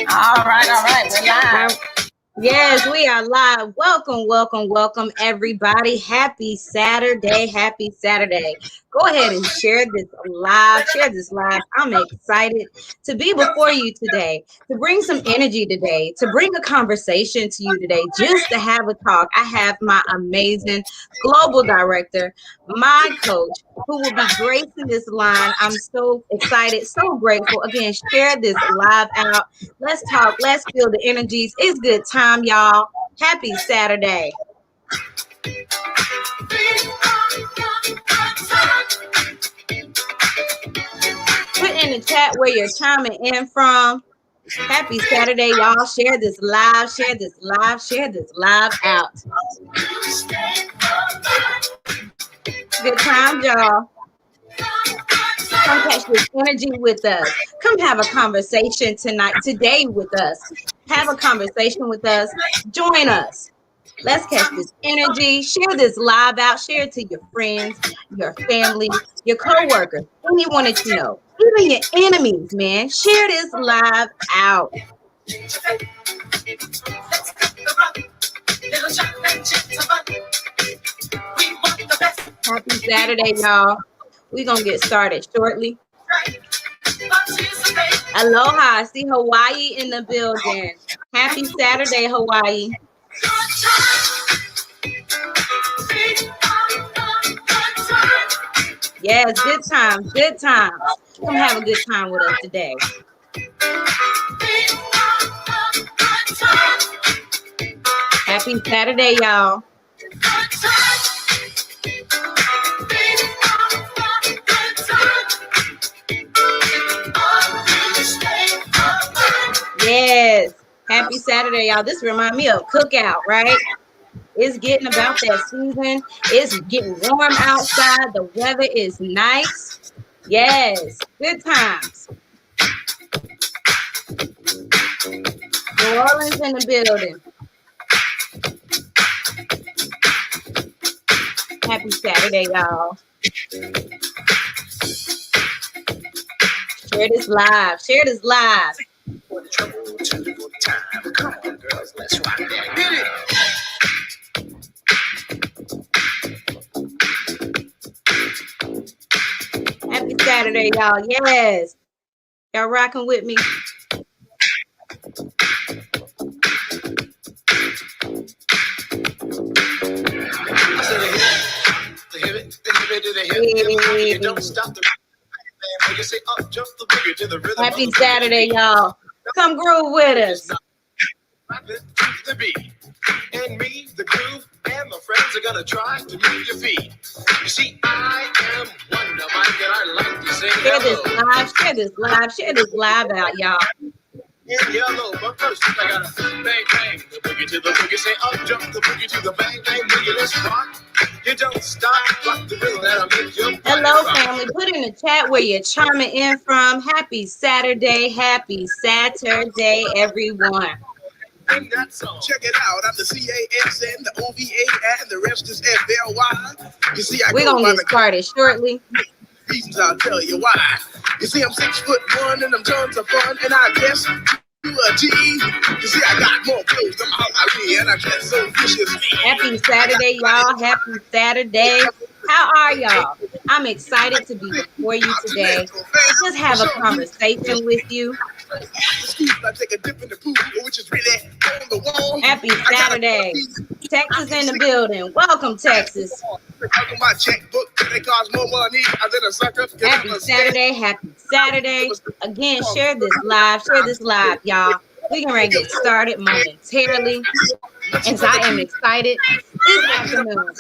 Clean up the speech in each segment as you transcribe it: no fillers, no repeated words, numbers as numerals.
All right. We're live. Yes, we are live. Welcome, everybody. Happy Saturday. Happy Saturday. Go ahead and share this live. Share this live. I'm excited to be before you today, to bring some energy today, to bring a conversation to you today, just to have a talk. I have my amazing global director, my coach, who will be gracing this line. I'm so excited, so grateful. Again, share this live out. Let's talk. Let's feel the energies. It's good time, y'all. Happy Saturday. Put in the chat where you're chiming in from. Happy Saturday, y'all. Share this live. Share this live. Share this live out. Good time, y'all. Come catch this energy with us. Come have a conversation today with us. Have a conversation with us. Join us. Let's catch this energy. Share this live out. Share it to your friends, your family, your co-workers, anyone that you know, even your enemies, man. Share this live out. Happy Saturday, y'all. We're going to get started shortly. Aloha. I see Hawaii in the building. Happy Saturday, Hawaii. Yes, good times, good times. Come have a good time with us today. Happy Saturday, y'all. Yes, happy Saturday, y'all. This reminds me of cookout, right? It's getting about that season. It's getting warm outside. The weather is nice. Yes, good times. New Orleans in the building. Happy Saturday, y'all. Share this live. Share this live. Come on, girls. Let's rock it. Hit it. Happy Saturday, y'all. Yes. Y'all rocking with me. Happy Saturday, y'all. Come groove with us. The beat. And me, the groove, and my friends are gonna try to move your feet. You see, I am Wonder Mike, and I like to sing. Share this live out, y'all. In yellow, but first I gotta bang bang the boogie to the boogie. Say up jump the boogie to the bang bang boogie. Let's rock. You don't stop. Rock the rhythm that'll make your body Hello, rock. Family. Put in the chat where you're chiming in from. Happy Saturday, everyone. Check it out. I'm the CASN, the OVA, and the rest is FLY. You see, we're gonna get started shortly. Reasons I'll tell you why. You see, I'm 6'1" and I'm tons of fun, and I guess you a G. You see, I got more clothes than my Hawaii, and I dress so viciously. Happy Saturday, y'all. Happy Saturday. How are y'all? I'm excited to be before you today. Just have a conversation with you. Happy Saturday. Texas in the building. Welcome, Texas. Happy Saturday. Again, share this live, y'all. We're going to get started momentarily. As I am excited this afternoon.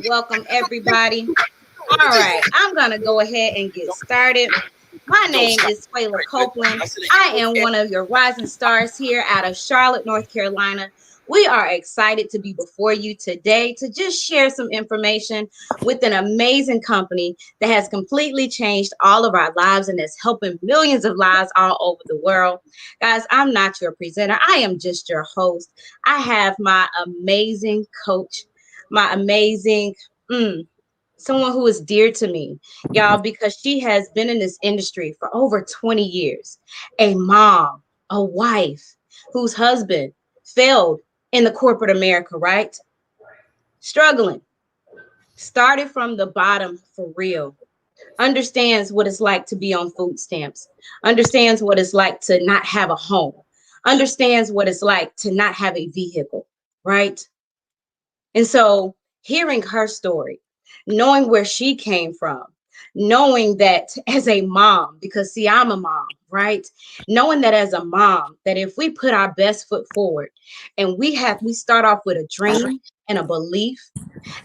Welcome, everybody. All right, I'm going to go ahead and get started. My name is Swayla Copeland. I am one of your rising stars here out of Charlotte, North Carolina, We are excited to be before you today to just share some information with an amazing company that has completely changed all of our lives and is helping millions of lives all over the world. Guys, I'm not your presenter. I am just your host. I have my amazing coach, my amazing someone who is dear to me, y'all, because she has been in this industry for over 20 years. A mom, a wife whose husband failed in the corporate America, right? Struggling, started from the bottom for real. Understands what it's like to be on food stamps, understands what it's like to not have a home, understands what it's like to not have a vehicle, right? And so hearing her story, knowing where she came from, knowing that as a mom, because see, I'm a mom, right? Knowing that as a mom, that if we put our best foot forward and we start off with a dream and a belief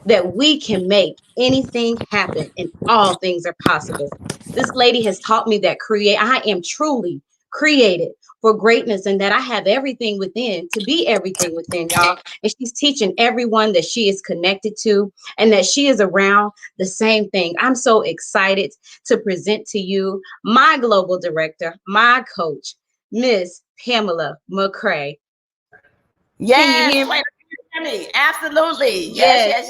that we can make anything happen and all things are possible. This lady has taught me that I am truly created for greatness and that I have everything within to be everything within, y'all. And she's teaching everyone that she is connected to and that she is around the same thing. I'm so excited to present to you my global director, my coach, Miss Pamela McCray. Yes, can you hear me? Absolutely. Yes.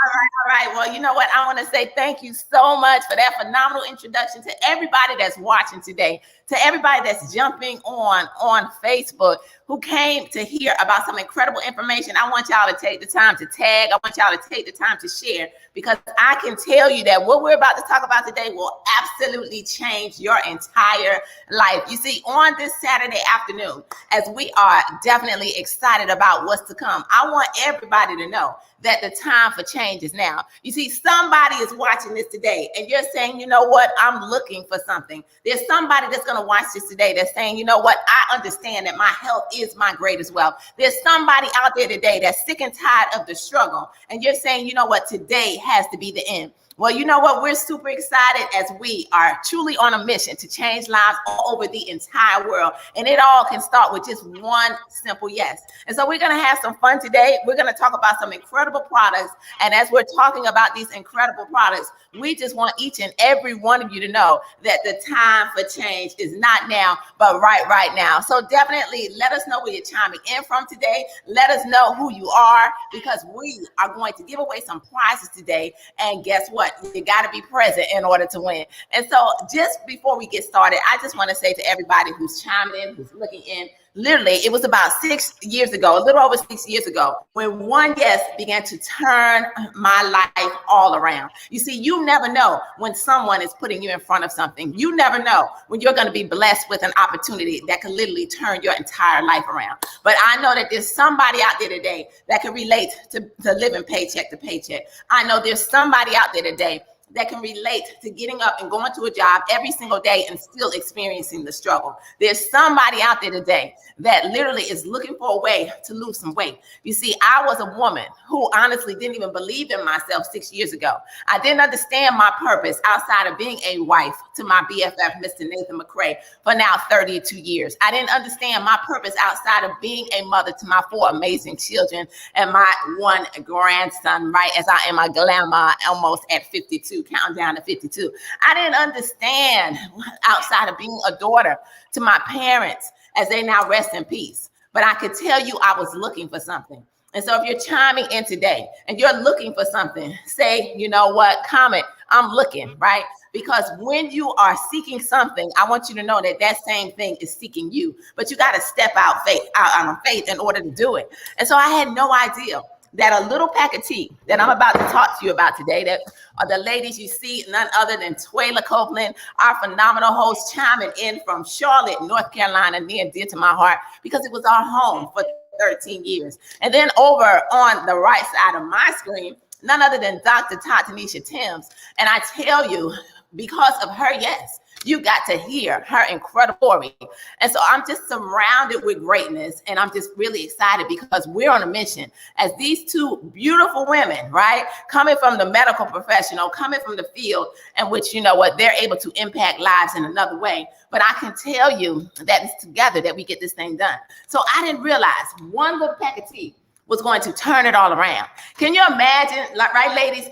All right. Well, you know what? I want to say thank you so much for that phenomenal introduction to everybody that's watching today, to everybody that's jumping on Facebook, who came to hear about some incredible information. I want y'all to take the time to tag. I want y'all to take the time to share, because I can tell you that what we're about to talk about today will absolutely change your entire life. You see, on this Saturday afternoon, as we are definitely excited about what's to come, I want everybody to know that the time for change is now. You see, somebody is watching this today and you're saying, you know what, I'm looking for something. There's somebody that's going to watch this today that's saying, you know what, I understand that my health is my greatest wealth. There's somebody out there today that's sick and tired of the struggle. And you're saying, you know what, today has to be the end. Well, you know what? We're super excited as we are truly on a mission to change lives all over the entire world. And it all can start with just one simple yes. And so we're going to have some fun today. We're going to talk about some incredible products. And as we're talking about these incredible products, we just want each and every one of you to know that the time for change is not now, but right now. So definitely let us know where you're chiming in from today. Let us know who you are, because we are going to give away some prizes today. And guess what? You got to be present in order to win. And so just before we get started, I just want to say to everybody who's chiming in, who's looking in, literally, it was about 6 years ago, a little over 6 years ago, when one yes began to turn my life all around. You see, you never know when someone is putting you in front of something. You never know when you're going to be blessed with an opportunity that can literally turn your entire life around. But I know that there's somebody out there today that can relate to living paycheck to paycheck. I know there's somebody out there today that can relate to getting up and going to a job every single day and still experiencing the struggle. There's somebody out there today that literally is looking for a way to lose some weight. You see, I was a woman who honestly didn't even believe in myself 6 years ago. I didn't understand my purpose outside of being a wife to my BFF, Mr. Nathan McCray, for now 32 years. I didn't understand my purpose outside of being a mother to my 4 amazing children and my 1 grandson, right, as I am a glamour almost at 52. Counting down to 52. I didn't understand outside of being a daughter to my parents as they now rest in peace. But I could tell you I was looking for something. And so if you're chiming in today and you're looking for something, say, you know what, comment, I'm looking, right? Because when you are seeking something, I want you to know that that same thing is seeking you. But you got to step out on faith in order to do it. And so I had no idea that a little pack of tea that I'm about to talk to you about today, that are the ladies you see, none other than Twayla Copeland, our phenomenal host, chiming in from Charlotte, North Carolina, near and dear to my heart, because it was our home for 13 years. And then over on the right side of my screen, none other than Dr. Tanisha Timms. And I tell you, because of her yes, you got to hear her incredible story. And so I'm just surrounded with greatness, and I'm just really excited because we're on a mission as these two beautiful women, right? Coming from the medical professional, coming from the field in which, you know what, they're able to impact lives in another way. But I can tell you that it's together that we get this thing done. So I didn't realize one little pack of tea was going to turn it all around. Can you imagine, like, right, ladies?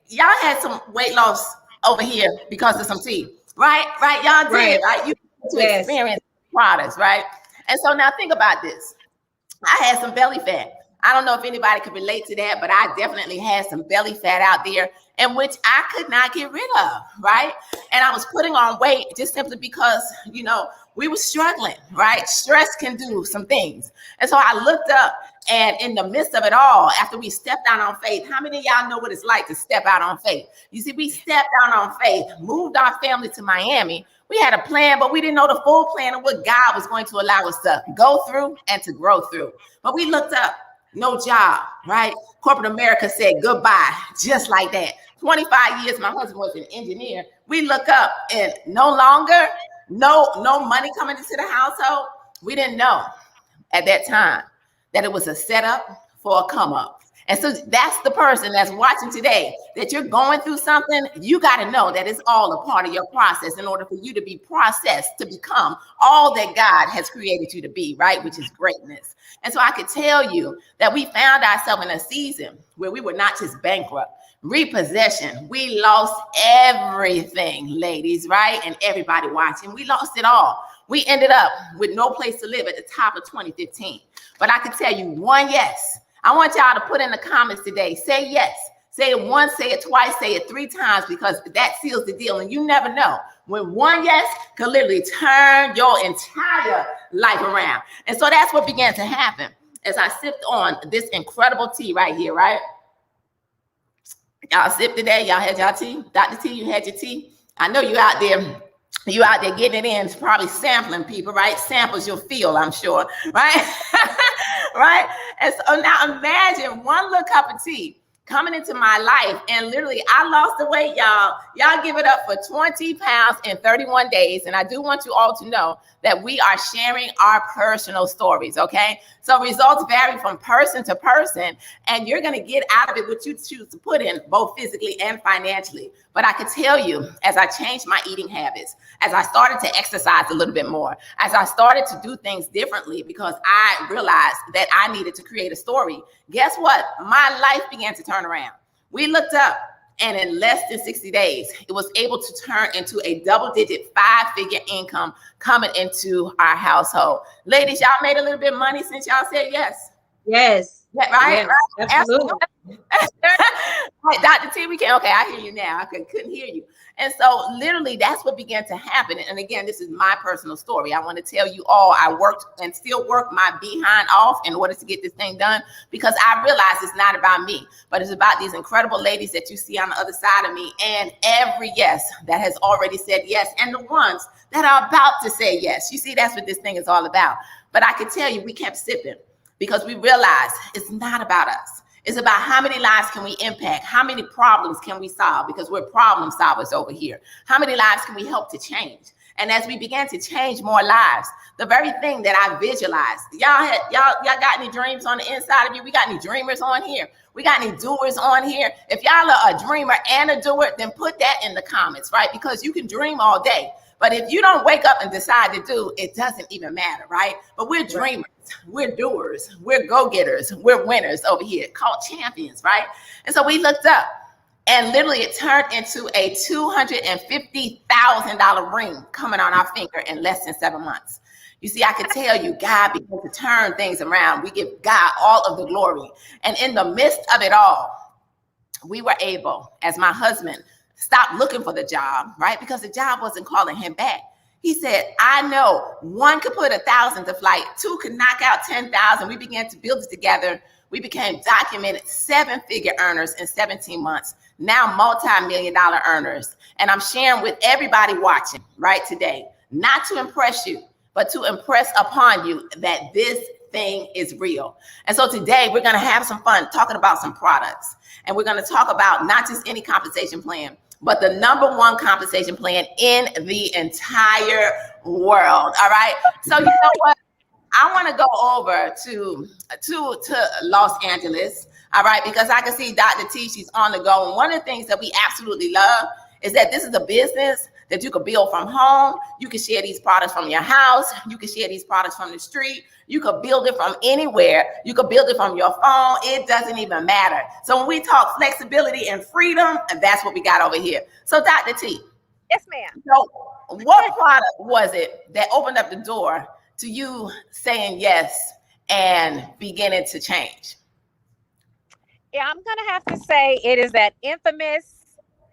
Y'all had some weight loss over here because of some tea, right? Right, y'all did, right? You to experience products, right? And so now think about this. I had some belly fat. I don't know if anybody could relate to that, but I definitely had some belly fat out there in which I could not get rid of, right? And I was putting on weight just simply because, you know, we were struggling, right? Stress can do some things. And so I looked up, and in the midst of it all, after we stepped out on faith, how many of y'all know what it's like to step out on faith? You see, we stepped out on faith, moved our family to Miami. We had a plan, but we didn't know the full plan of what God was going to allow us to go through and to grow through. But we looked up, no job, right? Corporate America said goodbye, just like that. 25 years, my husband was an engineer. We look up and no longer, no money coming into the household. We didn't know at that time that it was a setup for a come up. And so that's the person that's watching today, that you're going through something. You got to know that it's all a part of your process in order for you to be processed to become all that God has created you to be, right? Which is greatness. And so I could tell you that we found ourselves in a season where we were not just bankrupt, repossession. We lost everything, ladies, right? And everybody watching, we lost it all. We ended up with no place to live at the top of 2015. But I can tell you one yes. I want y'all to put in the comments today, say yes. Say it once, say it twice, say it 3 times, because that seals the deal. And you never know when one yes can literally turn your entire life around. And so that's what began to happen as I sipped on this incredible tea right here, right? Y'all sipped today. Y'all had y'all tea. Dr. T, you had your tea. I know you out there. You out there getting it in, probably sampling people, right? Samples you'll feel, I'm sure, right? Right? And so now imagine one little cup of tea coming into my life, and literally I lost the weight, y'all. Y'all give it up for 20 pounds in 31 days. And I do want you all to know that we are sharing our personal stories, okay? So results vary from person to person, and you're going to get out of it what you choose to put in, both physically and financially. But I can tell you, as I changed my eating habits, as I started to exercise a little bit more, as I started to do things differently, because I realized that I needed to create a story, guess what? My life began to turn around. We looked up, and in less than 60 days, it was able to turn into a double-digit 5-figure income coming into our household. Ladies, y'all made a little bit of money since y'all said yes. Yes. Yeah, right? Yes, right? absolutely. Right, Dr. T, we can, okay, I hear you now. I couldn't hear you. And so literally that's what began to happen. And again, this is my personal story. I want to tell you all, I worked and still work my behind off in order to get this thing done, because I realized it's not about me, but it's about these incredible ladies that you see on the other side of me, and every yes that has already said yes, and the ones that are about to say yes. You see, that's what this thing is all about. But I can tell you, we kept sipping because we realized it's not about us. It's about how many lives can we impact? How many problems can we solve? Because we're problem solvers over here. How many lives can we help to change? And as we began to change more lives, the very thing that I visualized, y'all got any dreams on the inside of you? We got any dreamers on here? We got any doers on here? If y'all are a dreamer and a doer, then put that in the comments, right? Because you can dream all day, but if you don't wake up and decide to do, it doesn't even matter, right? But we're dreamers, we're doers, we're go-getters, we're winners over here, called champions, right? And so we looked up, and literally it turned into a $250,000 ring coming on our finger in less than 7 months. You see, I could tell you, God began to turn things around. We give God all of the glory. And in the midst of it all, we were able, as my husband stopped looking for the job, right? Because the job wasn't calling him back. He said, I know one could put 1,000 to flight, 2 could knock out 10,000. We began to build it together. We became documented 7-figure earners in 17 months, now multi-million-dollar earners. And I'm sharing with everybody watching right today, not to impress you, but to impress upon you that this thing is real. And so today we're going to have some fun talking about some products. And we're going to talk about not just any compensation plan, but the number one compensation plan in the entire world. All right. So you know what? I want to go over to Los Angeles. All right, because I can see Dr. T, she's on the go. And one of the things that we absolutely love is that this is a business that you can build from home. You can share these products from your house. You can share these products from the street. You could build it from anywhere. You could build it from your phone. It doesn't even matter. So when we talk flexibility and freedom, and that's what we got over here. So Dr. T. Yes, ma'am. So what product was it that opened up the door to you saying yes and beginning to change? Yeah, I'm going to have to say it is that infamous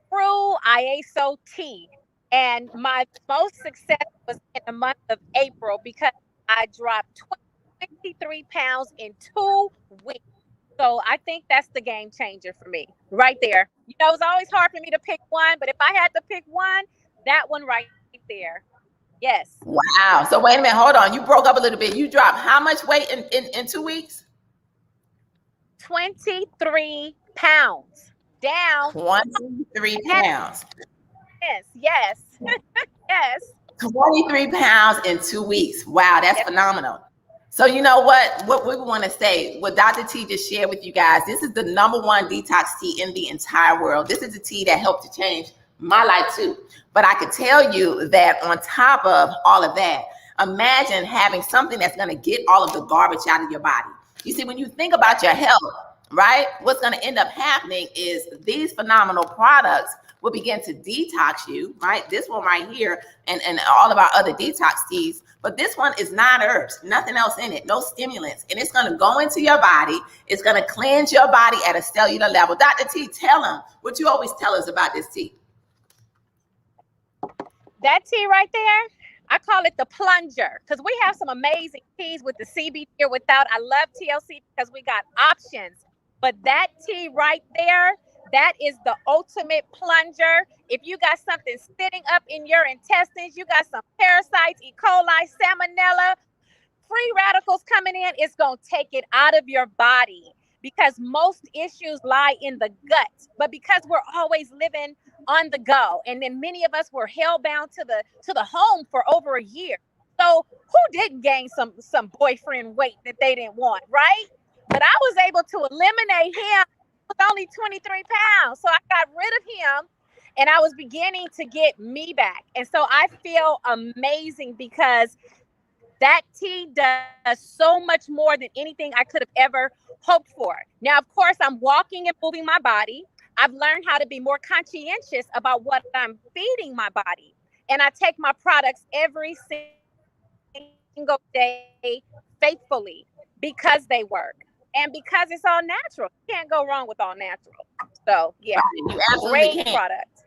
True IASO tea. And my most success was in the month of April because I dropped 23 pounds in 2 weeks. So I think that's the game changer for me right there. You know, it's always hard for me to pick one, but if I had to pick one, that one right there. Yes. Wow. So wait a minute, hold on. You broke up a little bit. You dropped how much weight in 2 weeks? 23 pounds down. 23 pounds. Yes. Yes. 23 pounds in 2 weeks. Wow, that's phenomenal. So you know what we want to say, what Dr. T just shared with you guys, this is the number one detox tea in the entire world. This is a tea that helped to change my life too. But I could tell you that on top of all of that, imagine having something that's going to get all of the garbage out of your body. You see, when you think about your health, right, what's going to end up happening is these phenomenal products will begin to detox you, right? This one right here and all of our other detox teas. But this one is non-herbs, nothing else in it, no stimulants. And it's going to go into your body. It's going to cleanse your body at a cellular level. Dr. T, tell them what you always tell us about this tea. That tea right there, I call it the plunger because we have some amazing teas with the CBD or without. I love TLC because we got options. But that tea right there, that is the ultimate plunger. If you got something sitting up in your intestines, you got some parasites, E. coli, salmonella, free radicals coming in, it's going to take it out of your body because most issues lie in the gut. But because we're always living on the go, and then many of us were hellbound to the home for over a year. So who didn't gain some boyfriend weight that they didn't want, right? But I was able to eliminate him with only 23 pounds. So I got rid of him and I was beginning to get me back. And so I feel amazing because that tea does so much more than anything I could have ever hoped for. Now, of course, I'm walking and moving my body. I've learned how to be more conscientious about what I'm feeding my body. And I take my products every single day faithfully because they work. And because it's all natural. You can't go wrong with all natural. So, yeah, great product.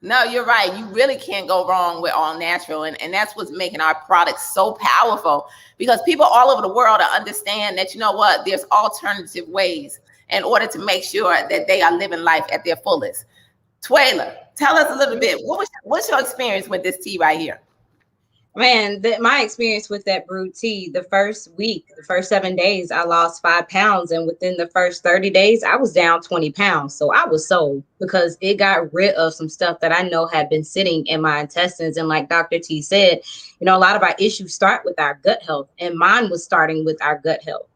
No, you're right. You really can't go wrong with all natural. And that's what's making our products so powerful because people all over the world understand that, you know what, there's alternative ways in order to make sure that they are living life at their fullest. Twayla, tell us a little bit. What's your experience with this tea right here? Man, my experience with that brewed tea, the first week, the first 7 days, I lost 5 pounds. And within the first 30 days, I was down 20 pounds. So I was sold because it got rid of some stuff that I know had been sitting in my intestines. And like Dr. T said, you know, a lot of our issues start with our gut health. And mine was starting with our gut health.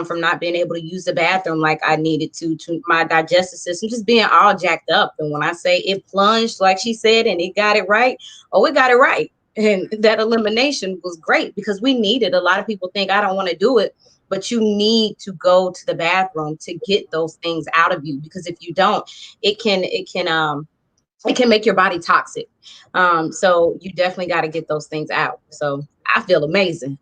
From not being able to use the bathroom like I needed to my digestive system just being all jacked up. And when I say it plunged, like she said, and it got it right, it got it right. And that elimination was great because we needed. A lot of people think I don't want to do it, but you need to go to the bathroom to get those things out of you because if you don't, it can make your body toxic. So you definitely got to get those things out. So I feel amazing.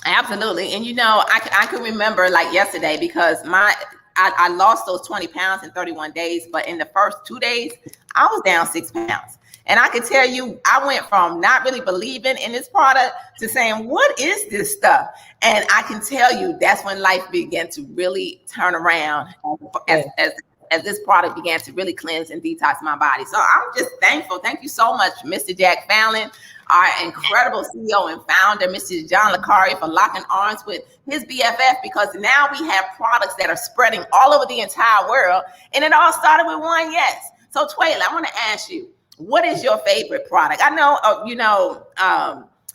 Absolutely. And you know, I can remember like yesterday because I lost those 20 pounds in 31 days, but in the first 2 days, I was down 6 pounds. And I can tell you, I went from not really believing in this product to saying, what is this stuff? And I can tell you that's when life began to really turn around as this product began to really cleanse and detox my body. So I'm just thankful. Thank you so much, Mr. Jack Fallon, our incredible CEO and founder, Mr. John Licari, for locking arms with his BFF, because now we have products that are spreading all over the entire world. And it all started with one yes. So Twayla, I want to ask you, what is your favorite product? I know,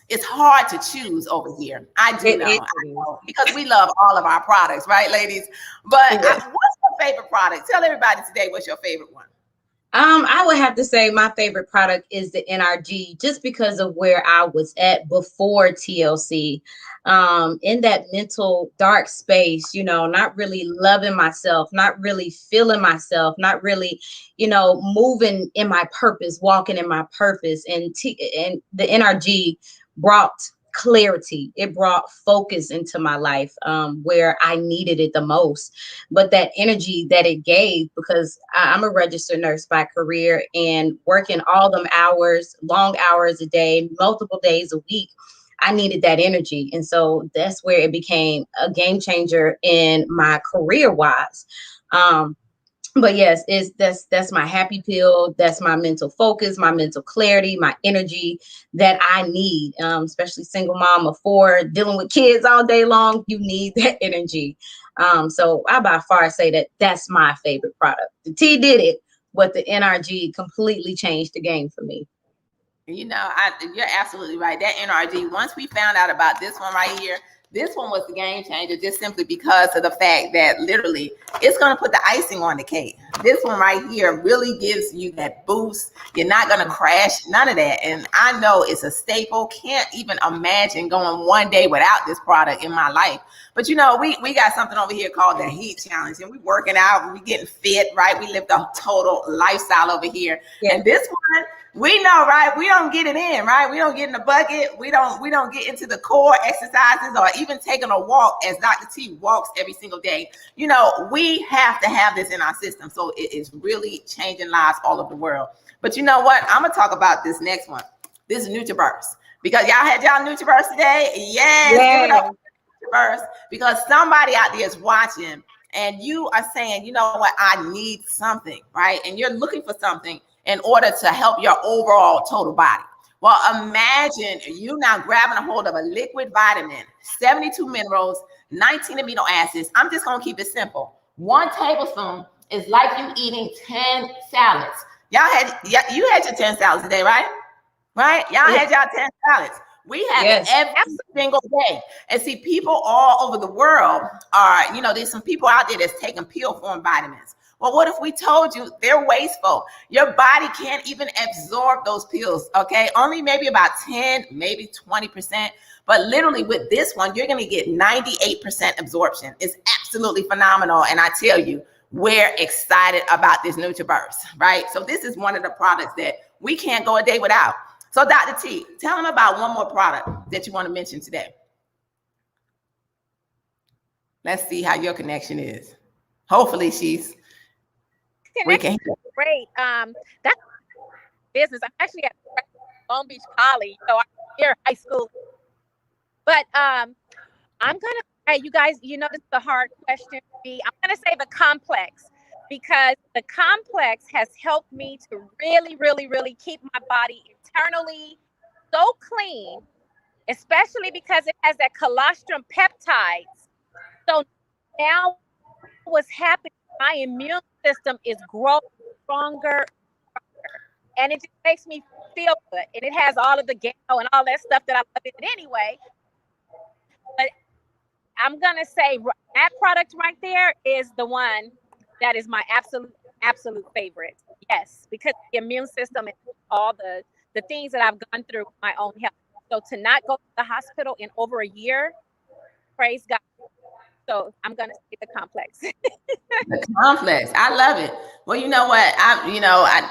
it's hard to choose over here. I do know, because we love all of our products, right, ladies? But what's your favorite product? Tell everybody today what's your favorite one. I would have to say my favorite product is the NRG, just because of where I was at before TLC, in that mental dark space, not really loving myself, not really feeling myself, not really, moving in my purpose, walking in my purpose. And the NRG brought clarity. It brought focus into my life, where I needed it the most. But that energy that it gave, because I'm a registered nurse by career, and working all them hours, long hours a day, multiple days a week, I needed that energy. And so that's where it became a game changer in my career wise. But yes, that's my happy pill. That's my mental focus, my mental clarity, my energy that I need. Especially single mom of 4, dealing with kids all day long. You need that energy. So I by far say that that's my favorite product. The T did it, but the NRG completely changed the game for me. You're absolutely right. That NRG, once we found out about this one right here, this one was the game changer, just simply because of the fact that literally it's going to put the icing on the cake. This one right here really gives you that boost. You're not going to crash, none of that. And I know it's a staple. Can't even imagine going one day without this product in my life. But we got something over here called the Heat Challenge, and we working out, we getting fit, right? We live the total lifestyle over here. Yeah. And this one, we know, right? We don't get it in, right? We don't get in the bucket. We don't get into the core exercises or even taking a walk as Dr. T walks every single day. We have to have this in our system. So it is really changing lives all over the world. But you know what? I'm going to talk about this next one. This is NutriBurst. Because y'all had y'all NutriBurst today? Yes. Give it up for NutriBurst. Because somebody out there is watching and you are saying, you know what? I need something, right? And you're looking for something in order to help your overall total body. Well, imagine you now grabbing a hold of a liquid vitamin, 72 minerals, 19 amino acids. I'm just going to keep it simple. 1 tablespoon is like you eating 10 salads. You had your 10 salads today, right? Right? Y'all had y'all 10 salads. We have it every single day. And see, people all over the world are, there's some people out there that's taking pill form vitamins. Well, what if we told you they're wasteful? Your body can't even absorb those pills, okay? Only maybe about 10, maybe 20%. But literally with this one, you're going to get 98% absorption. It's absolutely phenomenal. And I tell you, we're excited about this NutriBurst, right? So this is one of the products that we can't go a day without. So Dr. T, tell them about one more product that you want to mention today. Let's see how your connection is. Hopefully she's... We can great. That's business. I'm actually at Long Beach Poly, so I'm here high school. But I'm gonna, you guys, this is a hard question to me. I'm gonna say the complex, because the complex has helped me to really, really, really keep my body internally so clean, especially because it has that colostrum peptides. So now what's happening, my immune system is growing stronger, and it just makes me feel good. And it has all of the ghetto and all that stuff that I love in it anyway. But I'm gonna say that product right there is the one that is my absolute favorite. Yes, because the immune system and all the things that I've gone through with my own health. So to not go to the hospital in over a year, praise God. So I'm going to say the complex. The complex. I love it. Well, you know what?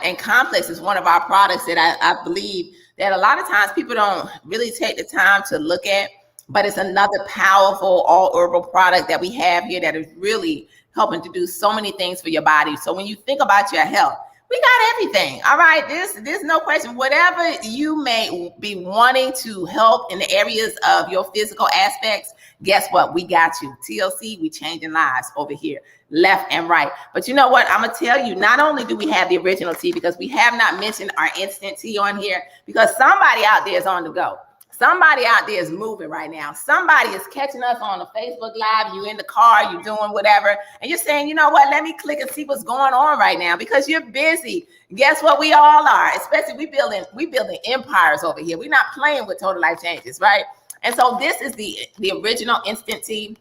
And complex is one of our products that I believe that a lot of times people don't really take the time to look at, but it's another powerful all herbal product that we have here that is really helping to do so many things for your body. So when you think about your health, we got everything. All right. There's no question. Whatever you may be wanting to help in the areas of your physical aspects, guess what? We got you. TLC, we changing lives over here, left and right. But you know what? I'm going to tell you, not only do we have the original tea, because we have not mentioned our instant tea on here, because somebody out there is on the go. Somebody out there is moving right now. Somebody is catching us on the Facebook Live. You in the car, you doing whatever, and you're saying, you know what? Let me click and see what's going on right now because you're busy. Guess what? We all are. Especially we building empires over here. We're not playing with Total Life Changes, right? And so this is the original instant tea.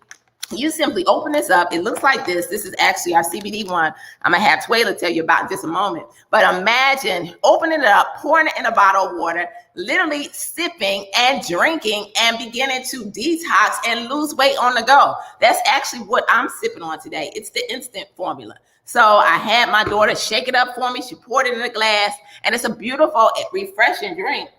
You simply open this up. It looks like this. This is actually our CBD one. I'm going to have Twayla tell you about in just a moment. But imagine opening it up, pouring it in a bottle of water, literally sipping and drinking and beginning to detox and lose weight on the go. That's actually what I'm sipping on today. It's the instant formula. So I had my daughter shake it up for me. She poured it in a glass, and it's a beautiful, refreshing drink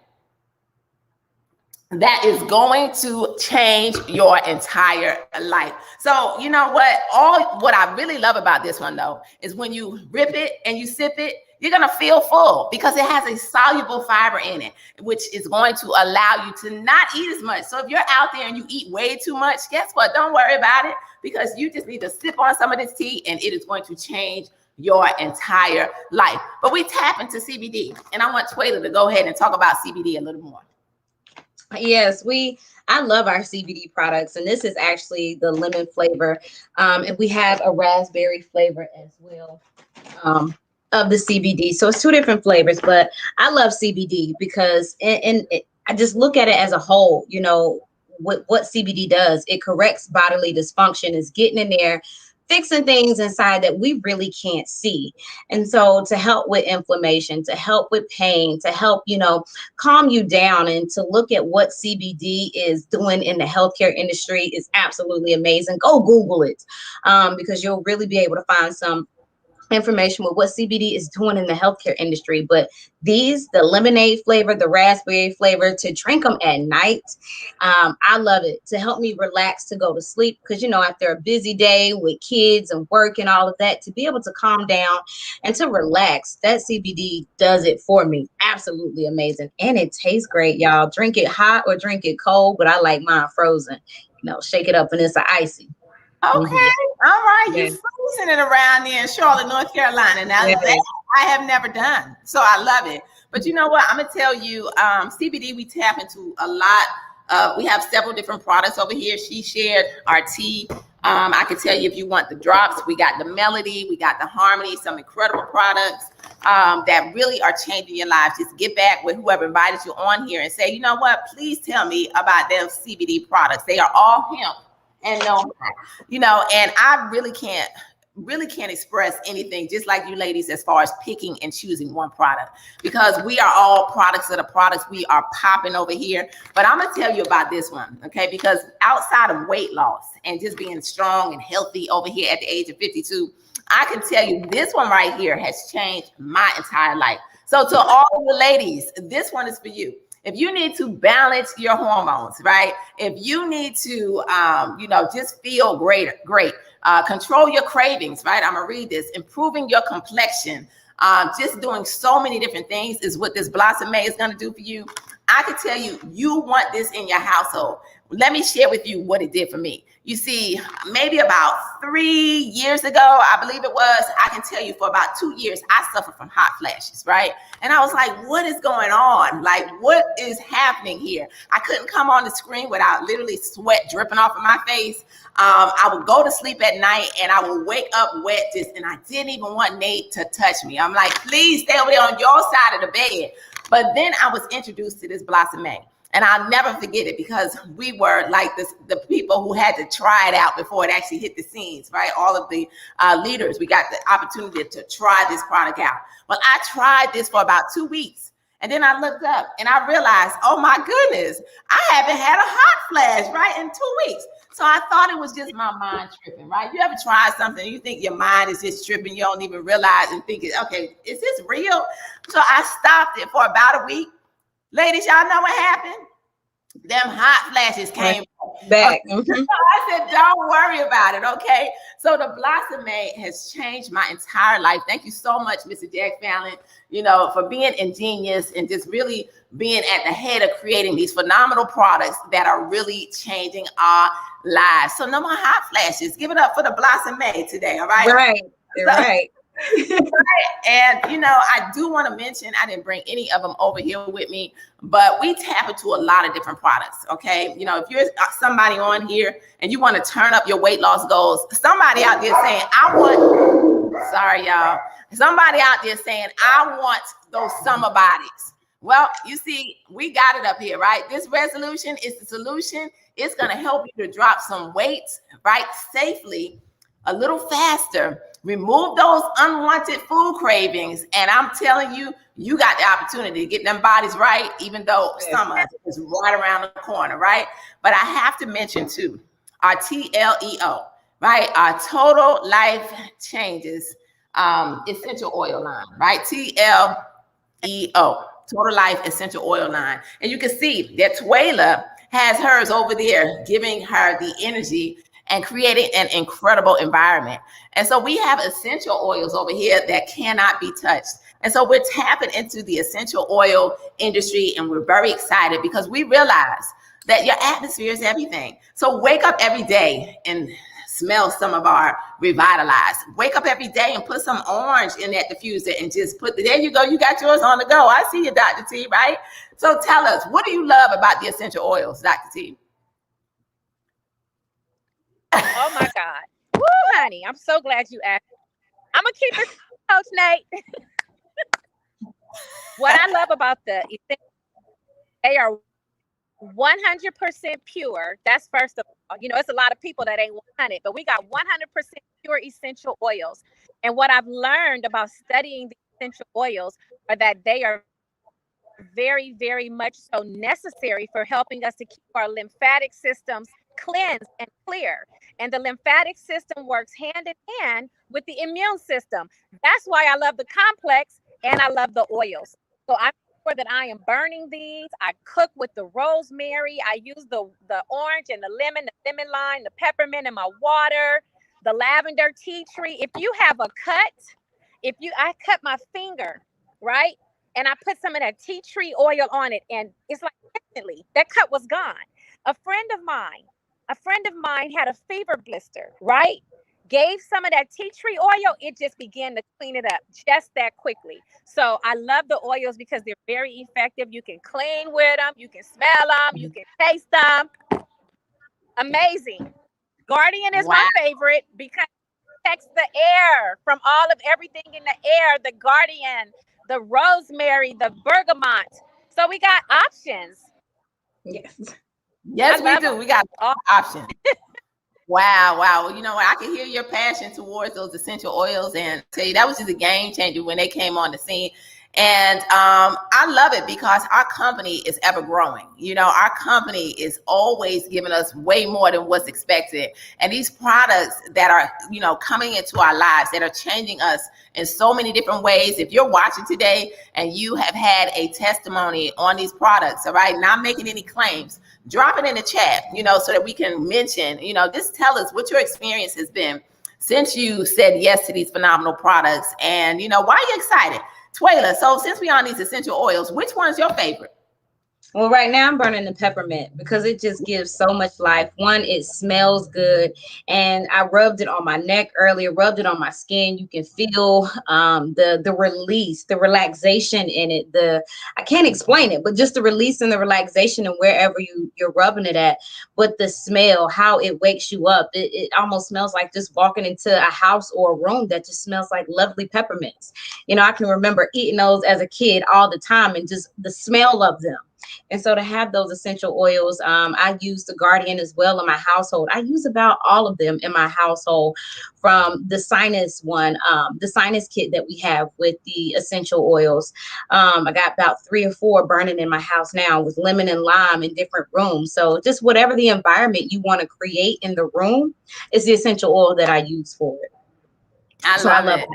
that is going to change your entire life. So you know what I really love about this one though is when you rip it and you sip it, you're going to feel full because it has a soluble fiber in it, which is going to allow you to not eat as much. So if you're out there and you eat way too much, guess what? Don't worry about it because you just need to sip on some of this tea and it is going to change your entire life. But we tap into CBD, and I want Twayla to go ahead and talk about CBD a little more. Yes, I love our CBD products, and this is actually the lemon flavor. And we have a raspberry flavor as well of the CBD. So it's two different flavors, but I love CBD because I just look at it as a whole. You know, what CBD does, it corrects bodily dysfunction, is getting in there, fixing things inside that we really can't see. And so to help with inflammation, to help with pain, to help, calm you down, and to look at what CBD is doing in the healthcare industry is absolutely amazing. Go Google it because you'll really be able to find some information with what CBD is doing in the healthcare industry. But the lemonade flavor, the raspberry flavor, to drink them at night, I love it. To help me relax, to go to sleep, because after a busy day with kids and work and all of that, to be able to calm down and to relax, that CBD does it for me. Absolutely amazing. And it tastes great, y'all. Drink it hot or drink it cold, but I like mine frozen. Shake it up and it's an icy. Okay. Mm-hmm. All right. Yes. You're freezing it around there in Charlotte, North Carolina. Now that I have never done. So I love it. But you know what? I'm going to tell you, CBD, we tap into a lot. We have several different products over here. She shared our tea. I can tell you if you want the drops, we got the Melody, we got the Harmony, some incredible products that really are changing your lives. Just get back with whoever invited you on here and say, you know what? Please tell me about them CBD products. They are all hemp. And and I really can't express anything just like you ladies as far as picking and choosing one product, because we are all products of the products we are popping over here. But I'm gonna tell you about this one, okay? Because outside of weight loss and just being strong and healthy over here at the age of 52, I can tell you this one right here has changed my entire life. So to all the ladies, this one is for you. If you need to balance your hormones, right? If you need to, just feel great, control your cravings, right? I'm gonna read this. Improving your complexion, just doing so many different things is what this Blossom May is gonna do for you. I can tell you, you want this in your household. Let me share with you what it did for me. You see, maybe about 3 years ago, I believe it was, I can tell you for about 2 years, I suffered from hot flashes, right? And I was like, what is going on? Like, what is happening here? I couldn't come on the screen without literally sweat dripping off of my face. I would go to sleep at night and I would wake up wet, and I didn't even want Nate to touch me. I'm like, please stay over there on your side of the bed. But then I was introduced to this Blossom May. And I'll never forget it because we were like the people who had to try it out before it actually hit the scenes, right? All of the leaders, we got the opportunity to try this product out. Well, I tried this for about 2 weeks. And then I looked up and I realized, oh my goodness, I haven't had a hot flash, right, in 2 weeks. So I thought it was just my mind tripping, right? You ever try something, you think your mind is just tripping, you don't even realize and think, okay, is this real? So I stopped it for about a week. Ladies, y'all know what happened? Them hot flashes came back. So I said, don't worry about it, okay? So the Blossom May has changed my entire life. Thank you so much, Mr. Jack Fallon, for being ingenious and just really being at the head of creating these phenomenal products that are really changing our lives. So no more hot flashes. Give it up for the Blossom May today, all right? Right. And you know, I do want to mention, I didn't bring any of them over here with me, but we tap into a lot of different products. Okay, you know, if you're somebody on here and you want to turn up your weight loss goals, somebody out there saying, sorry y'all, somebody out there saying, I want those summer bodies. Well, you see, we got it up here, right? This resolution is the solution. It's going to help you to drop some weight, right, safely, a little faster, remove those unwanted food cravings. And I'm telling you, you got the opportunity to get them bodies right, even though summer is right around the corner, right? But I have to mention too, our TLEO, right? Our Total Life Changes essential oil line, right? TLEO, Total Life Essential Oil line. And you can see that Twila has hers over there, giving her the energy and creating an incredible environment. And so we have essential oils over here that cannot be touched. And so we're tapping into the essential oil industry, and we're very excited because we realize that your atmosphere is everything. So wake up every day and smell some of our Revitalize. Wake up every day and put some orange in that diffuser and just there you go. You got yours on the go. I see you, Dr. T, right? So tell us, what do you love about the essential oils, Dr. T? Oh my God. Woo, honey. I'm so glad you asked. I'm going to keep it, Coach Nate. What I love about they are 100% pure. That's first of all. You know, it's a lot of people that ain't 100, but we got 100% pure essential oils. And what I've learned about studying the essential oils are that they are very, very much so necessary for helping us to keep our lymphatic systems cleansed and clear. And the lymphatic system works hand in hand with the immune system. That's why I love the complex and I love the oils. So I'm sure that I am burning these. I cook with the rosemary. I use the orange and the lemon lime, the peppermint in my water, the lavender tea tree. If you have a cut, I cut my finger, right? And I put some of that tea tree oil on it, and it's like instantly that cut was gone. A friend of mine had a fever blister, right? Gave some of that tea tree oil, it just began to clean it up just that quickly. So I love the oils because they're very effective. You can clean with them, you can smell them, you can taste them. Amazing. Guardian is my favorite because it protects the air from all of everything in the air. The Guardian, the rosemary, the bergamot. So we got options. Yes, we do. We got options. Wow. Well, you know what? I can hear your passion towards those essential oils, and tell you that was just a game changer when they came on the scene. And I love it because our company is ever growing. You know, our company is always giving us way more than what's expected. And these products that are, you know, coming into our lives, that are changing us in so many different ways. If you're watching today and you have had a testimony on these products, all right, not making any claims, drop it in the chat, you know, so that we can mention, you know, just tell us what your experience has been since you said yes to these phenomenal products. And, you know, why are you excited? Twila, so since we're on these essential oils, which one's your favorite? Well, right now I'm burning the peppermint because it just gives so much life. One, it smells good, and I rubbed it on my neck earlier, rubbed it on my skin. You can feel the release, the relaxation in it. I can't explain it, but just the release and the relaxation and wherever you're rubbing it at. But the smell, how it wakes you up, it almost smells like just walking into a house or a room that just smells like lovely peppermints. You know, I can remember eating those as a kid all the time, and just the smell of them. And so to have those essential oils, I use the Guardian as well in my household. I use about all of them in my household, from the sinus one, the sinus kit that we have with the essential oils. I got about 3 or 4 burning in my house now with lemon and lime in different rooms. So just whatever the environment you want to create in the room is the essential oil that I use for it. I love it.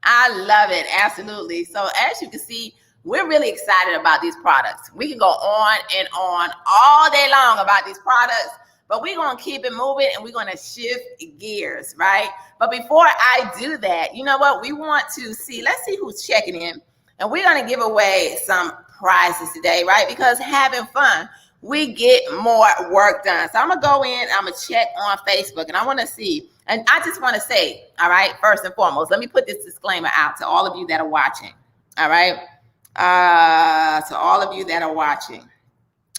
I love it. Absolutely. So as you can see, we're really excited about these products. We can go on and on all day long about these products, but we're going to keep it moving and we're going to shift gears, right? But before I do that, you know what? We want to see, let's see who's checking in. And we're going to give away some prizes today, right? Because having fun. we get more work done. So I'm gonna go in, I'm gonna check on Facebook, and I want to see. And I just want to say, all right, first and foremost, let me put this disclaimer out to all of you that are watching. All right, to all of you that are watching.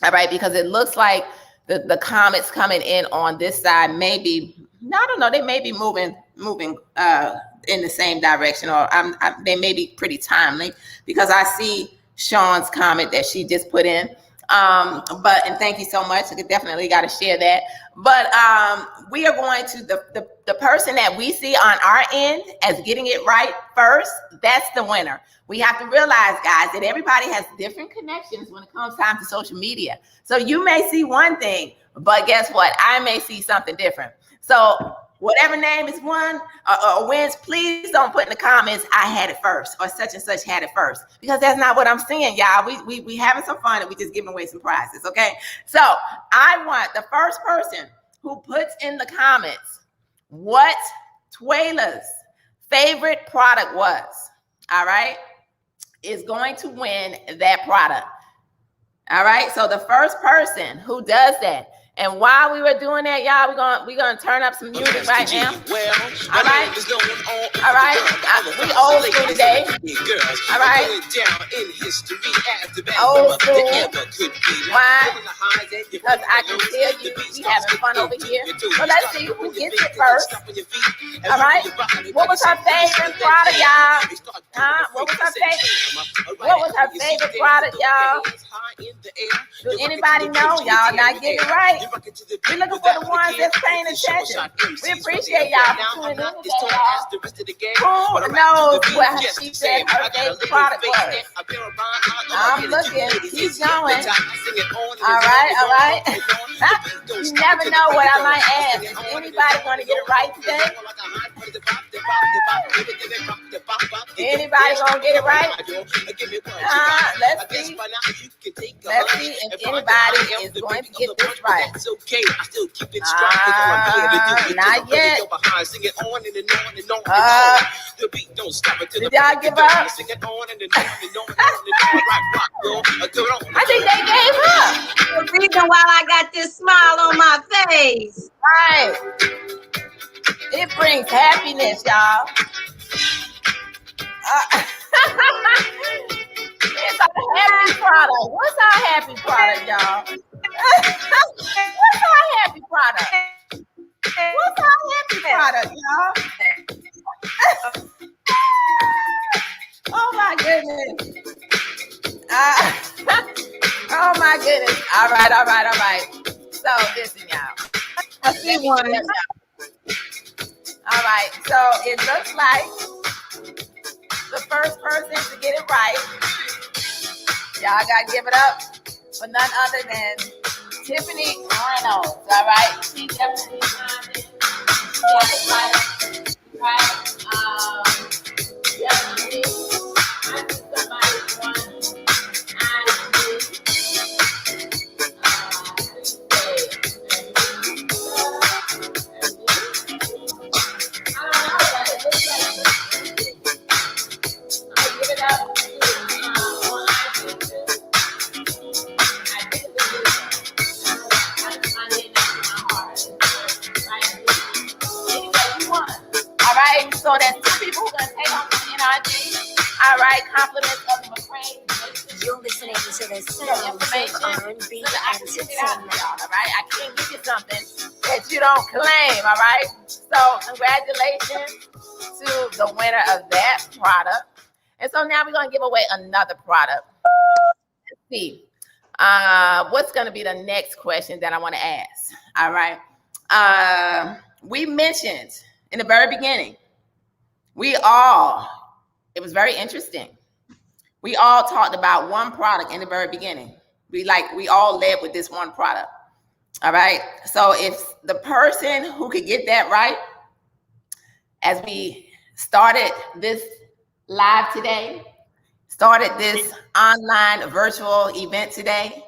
All right, because it looks like the comments coming in on this side maybe, I don't know, they may be moving in the same direction, or they may be pretty timely, because I see Sean's comment that she just put in. And thank you so much. I definitely got to share that. But we are going to the person that we see on our end as getting it right first, that's the winner. We have to realize, guys, that everybody has different connections when it comes time to social media. So you may see one thing, but guess what? I may see something different. So whatever name is won or wins, please don't put in the comments, I had it first, or such and such had it first, because that's not what I'm seeing, y'all. We having some fun, and we just giving away some prizes, okay? So I want the first person who puts in the comments what Twyla's favorite product was, all right, is going to win that product. All right, so the first person who does that. And while we were doing that, y'all, we're gonna turn up some music right now. All right, all right. We old school today. All right, old school. Why? Because I can tell you we having fun over here. So let's see who gets it first. All right. What was her favorite product, y'all? What was her favorite? What was her favorite product, y'all? Do anybody know? Y'all not getting it right. We're looking for the ones that's paying attention. We appreciate y'all for tuning in today, y'all. Who knows what she said her favorite product was? I'm looking. Keep going. All right, all right. You never know what I might ask. Is anybody going to get it right today? Anybody going to get it right? Let's see. Let's see if anybody is going to get this right. It's okay. I still keep it strong. Not yet. Sing it on and on and on. The beat don't stop until did y'all give up? Sing it on and on and on and on. Rock, girl. I think they gave up. The reason why I got this smile on my face. Right. It brings happiness, y'all. It's a happy product. What's our happy product, y'all? What's our happy product? What's our happy product, y'all? Oh my goodness. Oh my goodness. All right, all right, all right. So listen, y'all. I see one. All right. So it looks like the first person to get it right, y'all gotta give it up for none other than Tiffany Reynolds. All right. She definitely got it right. Right. Definitely. I think somebody won. So that's two people who are going to take on the NRG. All right, compliments of the McCrane. You're listening to the sounds of R&B entertainment. All right, I can't give you something that you don't claim. All right, so congratulations to the winner of that product. And so now we're going to give away another product. Let's see. What's going to be the next question that I want to ask? All right. We mentioned in the very beginning, it was very interesting. We all talked about one product in the very beginning. We all led with this one product. All right. So if the person who could get that right, as we started this live today, started this online virtual event today,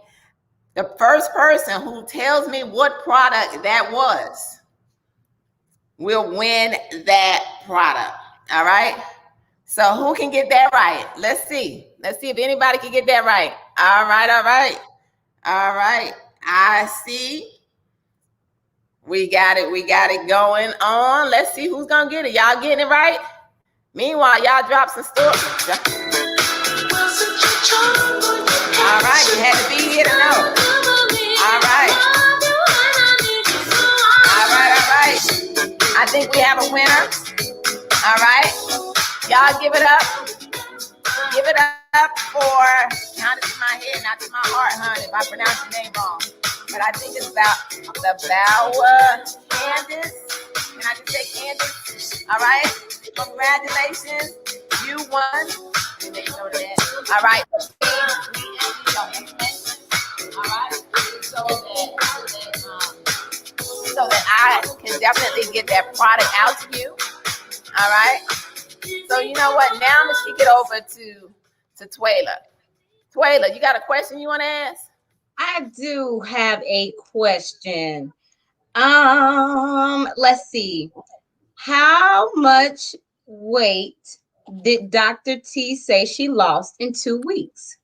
the first person who tells me what product that was will win that product. All right. So who can get that right? Let's see. Let's see if anybody can get that right. All right. All right. All right. I see. We got it going on. Let's see who's gonna get it. Y'all getting it right? Meanwhile, y'all drop some stuff. All right, you had to be here to know. All right. I think we have a winner. All right. Y'all give it up. Give it up for, not to my head, not to my heart, honey, if I pronounce your name wrong. But I think it's about the Bauer Candace. Can I just say Candace? All right. Congratulations. You won. They know that. All right. All right. So that I can definitely get that product out to you. All right. So you know what? Now I'm gonna kick it over to Twyla. Twyla, you got a question you want to ask? I do have a question. Let's see. How much weight did Dr. T say she lost in 2 weeks?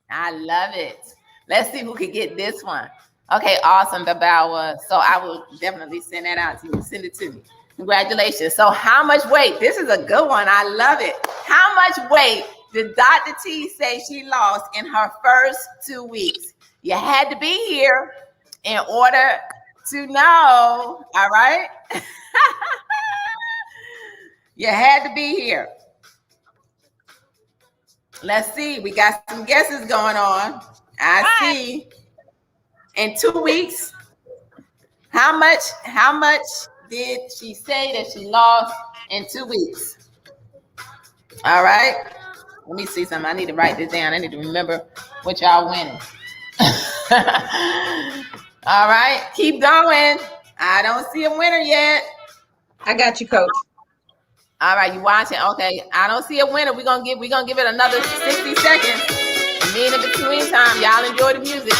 I love it. Let's see who can get this one. Okay, awesome, Babawa. So I will definitely send that out to you. Send it to me. Congratulations. So how much weight? This is a good one. I love it. How much weight did Dr. T say she lost in her first 2 weeks? You had to be here in order to know. All right. You had to be here. Let's see. We got some guesses going on. I see. In 2 weeks, how much did she say that she lost in 2 weeks? All right. Let me see something. I need to write this down. I need to remember what y'all winning. All right. Keep going. I don't see a winner yet. I got you, Coach. All right, you watching? Okay. I don't see a winner. We're gonna give it another 60 seconds. And then in between time, y'all enjoy the music.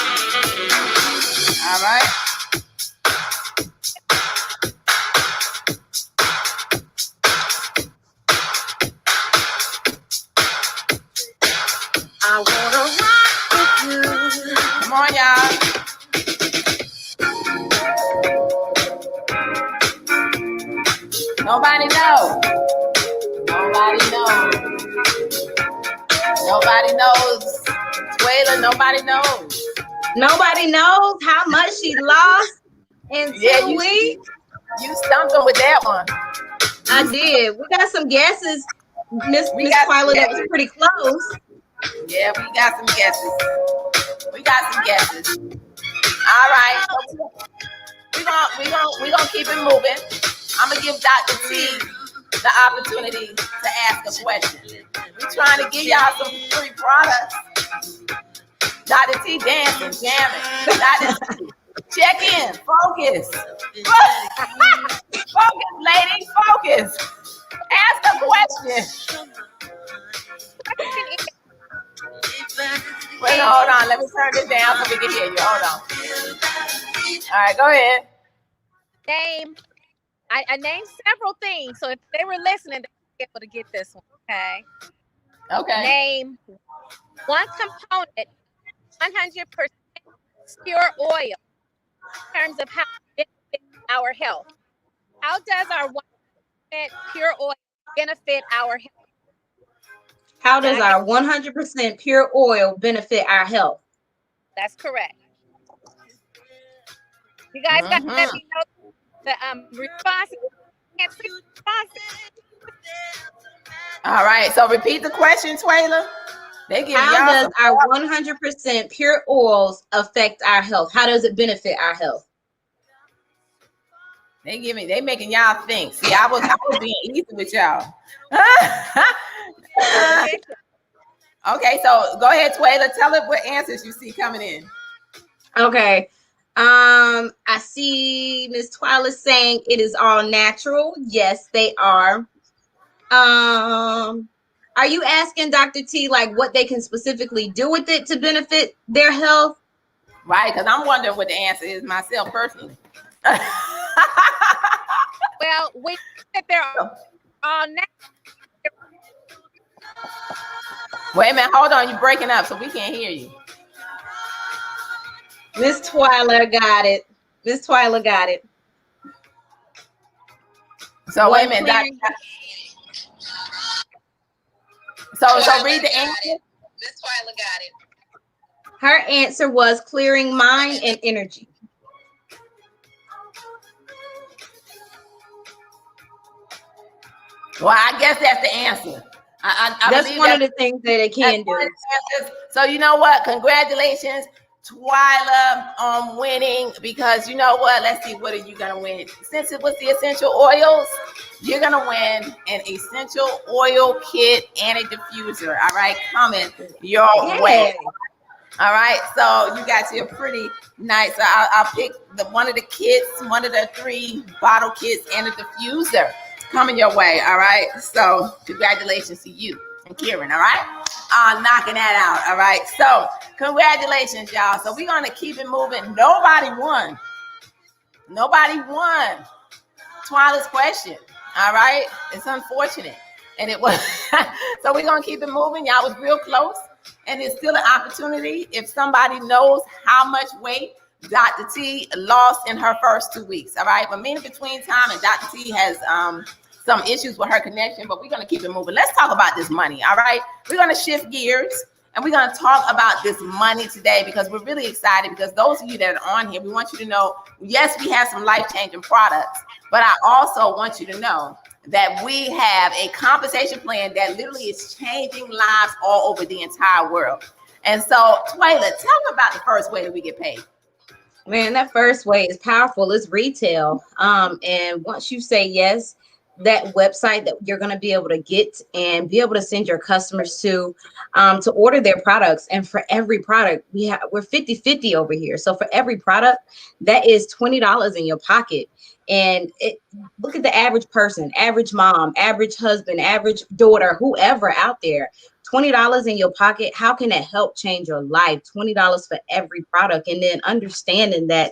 All right. I wanna rock with you. Come on, y'all. Nobody knows. Nobody knows. Nobody knows. Twyla, nobody knows. Nobody knows how much she lost in 2 weeks. You stumped them with that one. I did. We got some guesses, Miss Twyla, that was pretty close. Yeah, we got some guesses. All right. We're gonna keep it moving. I'm gonna give Dr. T the opportunity to ask a question. We're trying to give y'all some free products. Dr. T dancing, jamming. Dr. T, check in, focus. Focus, lady, focus. Ask a question. Wait, hold on. Let me turn this down so we can hear you. Hold on. All right, go ahead. Name. I named several things, so if they were listening, they would be able to get this one. Okay. Okay. Name one component, 100% pure oil, in terms of how it benefits our health. How does our 100% pure oil benefit our health? How does our 100% pure oil benefit our health? That's correct. You guys got to let me know the responses. All right. So repeat the question, Twyla. How does our 100% pure oils affect our health? How does it benefit our health? They making y'all think. See, I was being easy with y'all. Okay, so go ahead, Twyla. Tell us what answers you see coming in. Okay. I see Miss Twyla saying it is all natural. Yes, they are. Are you asking Dr. T like what they can specifically do with it to benefit their health? Right, because I'm wondering what the answer is myself personally. Well, we that they're all natural. Wait a minute, hold on, you're breaking up, so we can't hear you. Miss Twyla got it. Miss Twyla got it. So wait a One minute. clearing. So read the answer. Miss Twyla got it. Her answer was clearing mind and energy. Well, I guess that's the answer. I That's believe one that's of the things that it can That's one do. of the answers. So you know what? Congratulations, Twyla, on winning, because you know what? Let's see, what are you gonna win? Since it was the essential oils, you're gonna win an essential oil kit and a diffuser. All right, coming your way. All right, so you got your pretty nice. I'll pick one of the kits, one of the 3 bottle kits, and a diffuser coming your way. All right, so congratulations to you and Kieran. All right, knocking that out. All right, so congratulations, y'all. So we're gonna keep it moving. Nobody won. Twyla's question. All right, it's unfortunate, and it was. So we're gonna keep it moving. Y'all was real close. And it's still an opportunity if somebody knows how much weight Dr. T lost in her first 2 weeks. All right. But in between time, and Dr. T has some issues with her connection, but we're going to keep it moving. Let's talk about this money. All right. We're going to shift gears and we're going to talk about this money today because we're really excited, because those of you that are on here, we want you to know, yes, we have some life-changing products, but I also want you to know that we have a compensation plan that literally is changing lives all over the entire world. And so, Twyla, tell me about the first way that we get paid. Man, that first way is powerful. It's retail. And once you say yes, that website that you're going to be able to get and be able to send your customers to order their products. And for every product, we're 50-50 over here. So for every product, that is $20 in your pocket. And look at the average person, average mom, average husband, average daughter, whoever out there, $20 in your pocket. How can that help change your life? $20 for every product. And then understanding that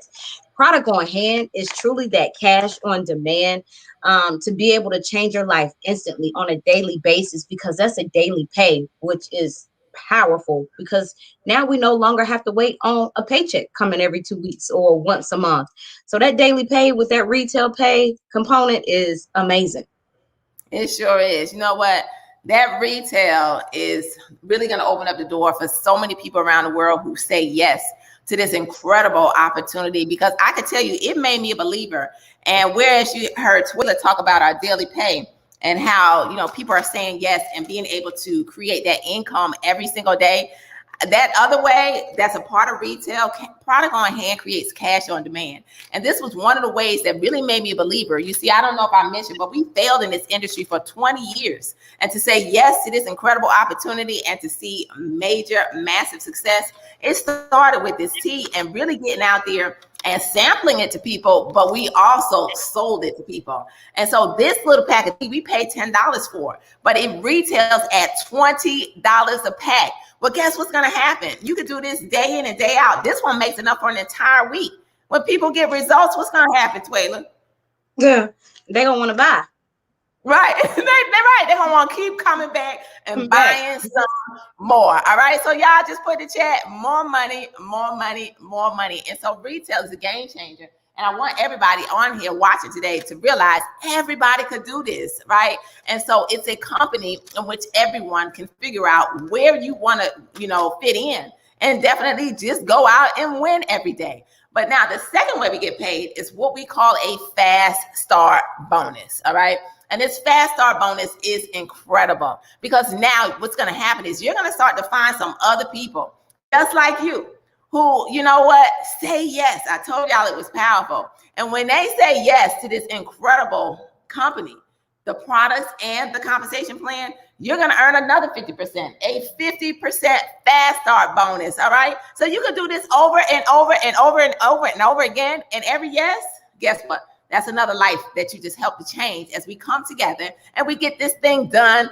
product on hand is truly that cash on demand, to be able to change your life instantly on a daily basis, because that's a daily pay, which is powerful, because now we no longer have to wait on a paycheck coming every 2 weeks or once a month. So that daily pay with that retail pay component is amazing. It sure is. You know what? That retail is really going to open up the door for so many people around the world who say yes to this incredible opportunity, because I can tell you, it made me a believer. And whereas you heard Twyla talk about our daily pay and how, you know, people are saying yes and being able to create that income every single day, that other way, that's a part of retail. Product on hand creates cash on demand. And this was one of the ways that really made me a believer. You see, I don't know if I mentioned, but we failed in this industry for 20 years. And to say yes to this incredible opportunity and to see major, massive success, it started with this tea and really getting out there and sampling it to people, but we also sold it to people. And so this little packet, we paid $10 for, but it retails at $20 a pack. Well, guess what's going to happen? You could do this day in and day out. This one makes enough for an entire week. When people get results, what's going to happen, Twyla? Yeah, they don't want to buy. Right. They're right. They're going to want to keep coming back and buying some more. All right. So y'all just put in the chat, more money, more money, more money. And so retail is a game changer. And I want everybody on here watching today to realize everybody could do this, right? And so it's a company in which everyone can figure out where you want to, you know, fit in, and definitely just go out and win every day. But now the second way we get paid is what we call a fast start bonus. All right. And this fast start bonus is incredible, because now what's going to happen is you're going to start to find some other people just like you, who, you know what, say yes. I told y'all it was powerful. And when they say yes to this incredible company, the products and the compensation plan, you're going to earn another 50%, a 50% fast start bonus. All right. So you can do this over and over and over and over and over again. And every yes, guess what? That's another life that you just help to change as we come together and we get this thing done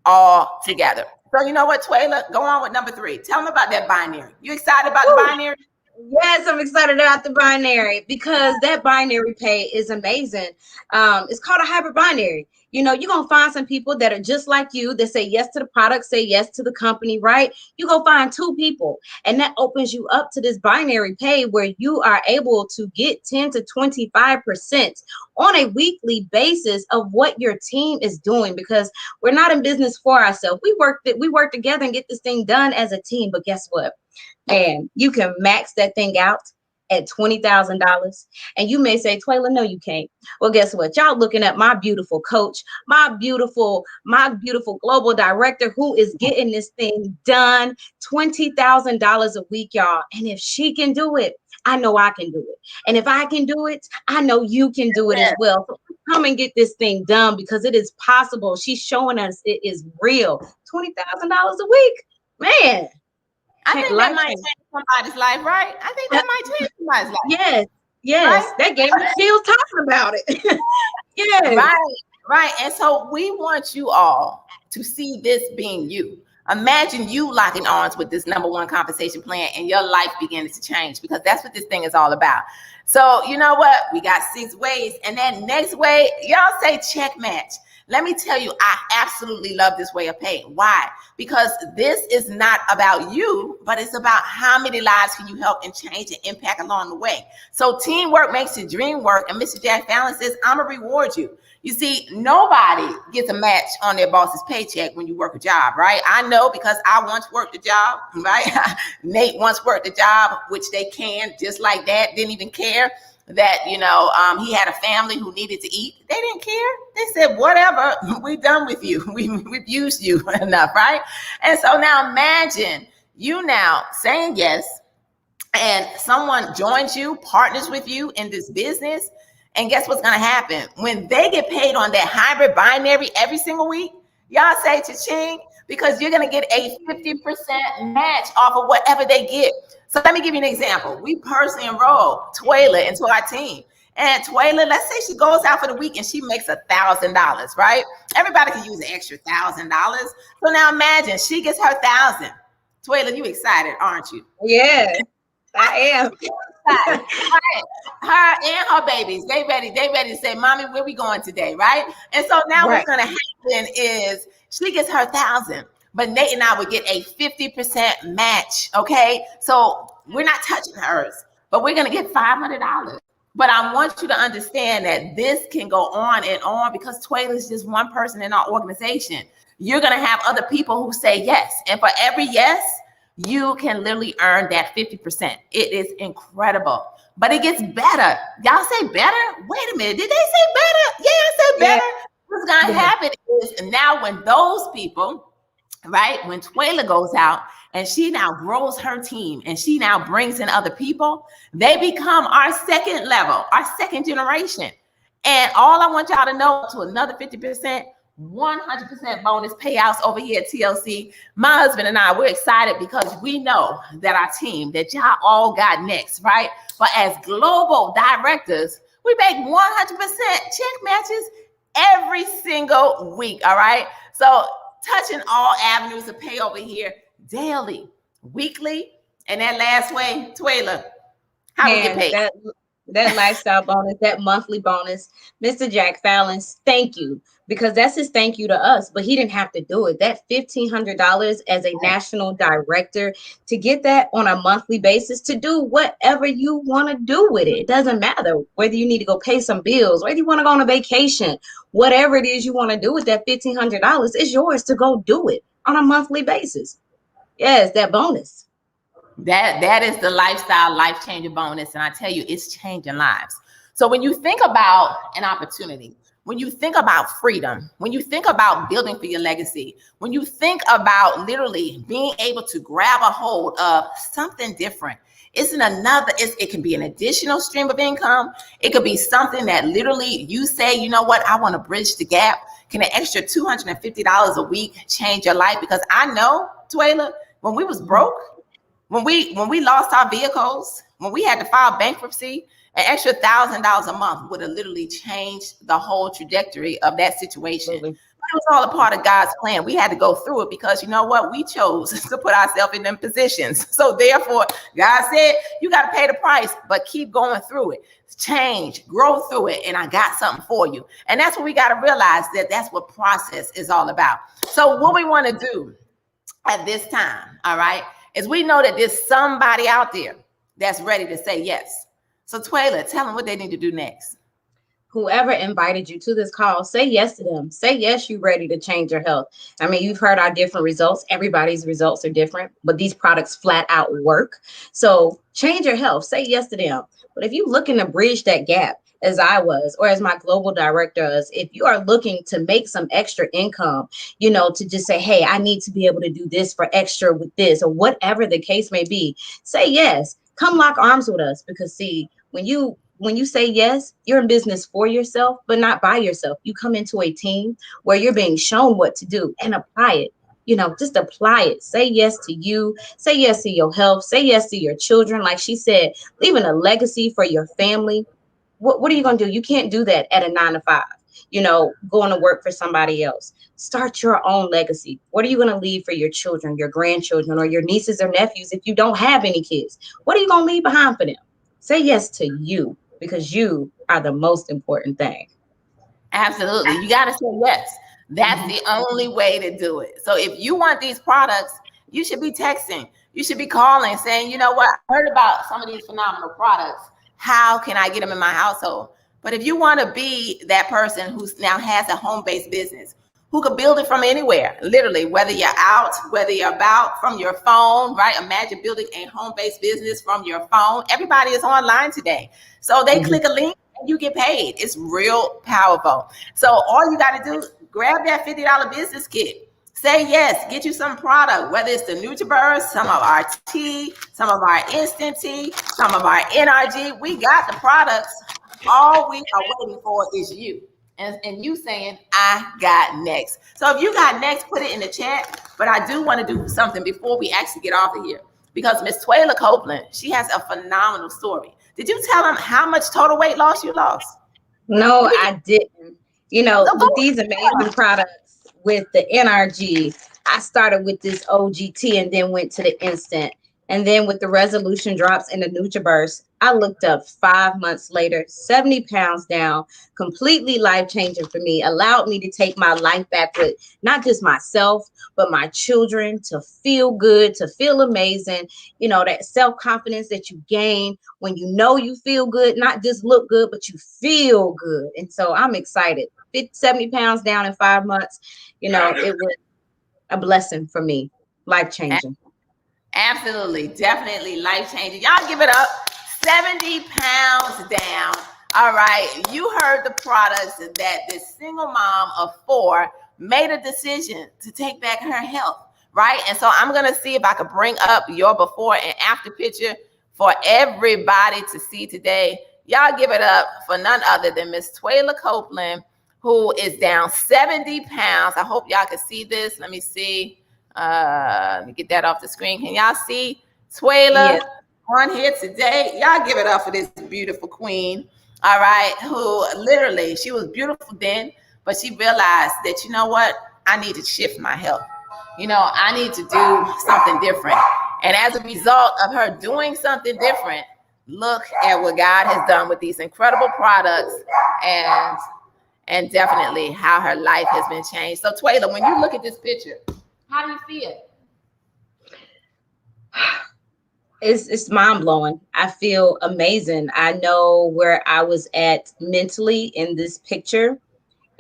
all together. So you know what, Twyla, go on with number 3. Tell them about that binary. You excited about the binary? Yes, I'm excited about the binary because that binary pay is amazing. It's called a hybrid binary. You know, you're going to find some people that are just like you that say yes to the product, say yes to the company, right? You go find two people, and that opens you up to this binary pay where you are able to get 10 to 25% on a weekly basis of what your team is doing, because we're not in business for ourselves. We work together and get this thing done as a team. But guess what? And you can max that thing out at $20,000. And you may say, Twayla, no, you can't. Well, guess what? Y'all looking at my beautiful coach, my beautiful global director who is getting this thing done, $20,000 a week, y'all. And if she can do it, I know I can do it. And if I can do it, I know you can do it as well. So come and get this thing done because it is possible. She's showing us it is real. $20,000 a week, man. I think that might change somebody's life, right? I think that might change somebody's life. Yes. Right? That gave me chills talking about it. Yes. Right. And so we want you all to see this being you. Imagine you locking arms with this number one compensation plan and your life beginning to change, because that's what this thing is all about. So you know what? We got 6 ways. And that next way, y'all say check match. Let me tell you, I absolutely love this way of paying. Why? Because this is not about you, but it's about how many lives can you help and change and impact along the way. So teamwork makes the dream work. And Mr. Jack Fallon says, I'm going to reward you. You see, nobody gets a match on their boss's paycheck when you work a job, right? I know because I once worked a job, right? Nate once worked a job, which they can just like that, didn't even care that, you know, he had a family who needed to eat. They didn't care. They said, whatever, we're done with you. We've used you enough, right? And so now imagine you now saying yes, and someone joins you, partners with you in this business. And guess what's going to happen? When they get paid on that hybrid binary every single week, y'all say cha-ching, because you're going to get a 50% match off of whatever they get. So let me give you an example. We personally enrolled Twayla into our team. And Twayla, let's say she goes out for the week and she makes $1,000, right? Everybody can use an extra $1,000. So now imagine she gets her $1,000. Twayla, you excited, aren't you? Yeah, I am. Right. Her and her babies, they ready to say, Mommy, where we going today, right? And so now what's going to happen is she gets her $1,000. But Nate and I would get a 50% match, okay? So we're not touching hers, but we're going to get $500. But I want you to understand that this can go on and on, because Twayla is just one person in our organization. You're going to have other people who say yes. And for every yes, you can literally earn that 50%. It is incredible. But it gets better. Y'all say better? Wait a minute. Did they say better? Yeah, I said better. Yeah. What's going to happen is now when those people, right, when Twayla goes out and she now grows her team and she now brings in other people, they become our second level, our second generation. And all I want y'all to know, to another 50%, 100% bonus payouts over here at TLC. My husband and I, we're excited because we know that our team, that y'all all got next, right? But as global directors, we make 100% check matches every single week, all right? So touching all avenues of pay over here daily, weekly, and that last way, Twayla, how we get paid? That lifestyle bonus, that monthly bonus, Mr. Jack Fallon, thank you, because that's his thank you to us, but he didn't have to do it. That $1,500 as a national director, to get that on a monthly basis, to do whatever you want to do with it. It doesn't matter whether you need to go pay some bills, whether you want to go on a vacation, whatever it is you want to do with that $1,500 is yours to go do it on a monthly basis. Yes, that bonus. That is the lifestyle, life-changing bonus. And I tell you, it's changing lives. So when you think about an opportunity, when you think about freedom, when you think about building for your legacy, when you think about literally being able to grab a hold of something different, it can be an additional stream of income. It could be something that literally you say, you know what, I want to bridge the gap. Can an extra $250 a week change your life? Because I know, Twayla, when we was broke, when we lost our vehicles, when we had to file bankruptcy, an extra $1,000 a month would have literally changed the whole trajectory of that situation. Absolutely. it was all a part of God's plan. We had to go through it because you know what? We chose to put ourselves in them positions. So therefore, God said, you got to pay the price, but keep going through it. Change, grow through it, and I got something for you. And that's what we got to realize, that that's what process is all about. So what we want to do at this time, all right, is we know that there's somebody out there that's ready to say yes. So Twyla, tell them what they need to do next. Whoever invited you to this call, say yes to them. Say yes, you're ready to change your health. I mean, you've heard our different results. Everybody's results are different, but these products flat out work. So change your health. Say yes to them. But if you're looking to bridge that gap, as I was, or as my global director is, if you are looking to make some extra income, to just say, hey, I need to be able to do this for extra with this, or whatever the case may be, say yes. Come lock arms with us, because see, when you say yes, you're in business for yourself, but not by yourself. You come into a team where you're being shown what to do and apply it. Just apply it. Say yes to you. Say yes to your health. Say yes to your children. Like she said, leaving a legacy for your family. What are you going to do? You can't do that at a 9-to-5, going to work for somebody else. Start your own legacy. What are you going to leave for your children, your grandchildren, or your nieces or nephews if you don't have any kids? What are you going to leave behind for them? Say yes to you, because you are the most important thing. Absolutely. You got to say yes. That's the only way to do it. So if you want these products, you should be texting. You should be calling, saying, you know what? I heard about some of these phenomenal products. How can I get them in my household? But if you want to be that person who now has a home-based business, who could build it from anywhere, literally, whether you're out, whether you're about, from your phone, right? Imagine building a home-based business from your phone. Everybody is online today. So they click a link and you get paid. It's real powerful. So all you got to do, grab that $50 business kit. Say yes, get you some product, whether it's the NutriBurst, some of our tea, some of our instant tea, some of our NRG. We got the products. All we are waiting for is you. And you saying, I got next. So if you got next, put it in the chat. But I do want to do something before we actually get off of here, because Miss Twyla Copeland, she has a phenomenal story. Did you tell them how much total weight loss you lost? No, I didn't. With these amazing products, with the NRG, I started with this OGT and then went to the instant. And then with the resolution drops and the NutriBurst, I looked up 5 months later, 70 pounds down, completely life-changing for me, allowed me to take my life back with not just myself, but my children, to feel good, to feel amazing. That self-confidence that you gain when you feel good, not just look good, but you feel good. And so I'm excited. 70 pounds down in 5 months, it was a blessing for me, life-changing. Absolutely, definitely life-changing. Y'all give it up. 70 pounds down. All right, you heard the products that this single mom of 4 made a decision to take back her health, right? And so I'm gonna see if I could bring up your before and after picture for everybody to see today. Y'all give it up for none other than Miss Twyla Copeland, who is down 70 pounds. I hope y'all can see this. Let me see. Let me get that off the screen. Can y'all see Twyla on here today? Y'all give it up for this beautiful queen. All right, who literally, she was beautiful then, but she realized that, you know what? I need to shift my health. I need to do something different. And as a result of her doing something different, look at what God has done with these incredible products, and definitely how her life has been changed. So Twyla, when you look at this picture, how do you feel? It's mind-blowing. I feel amazing. I know where I was at mentally in this picture,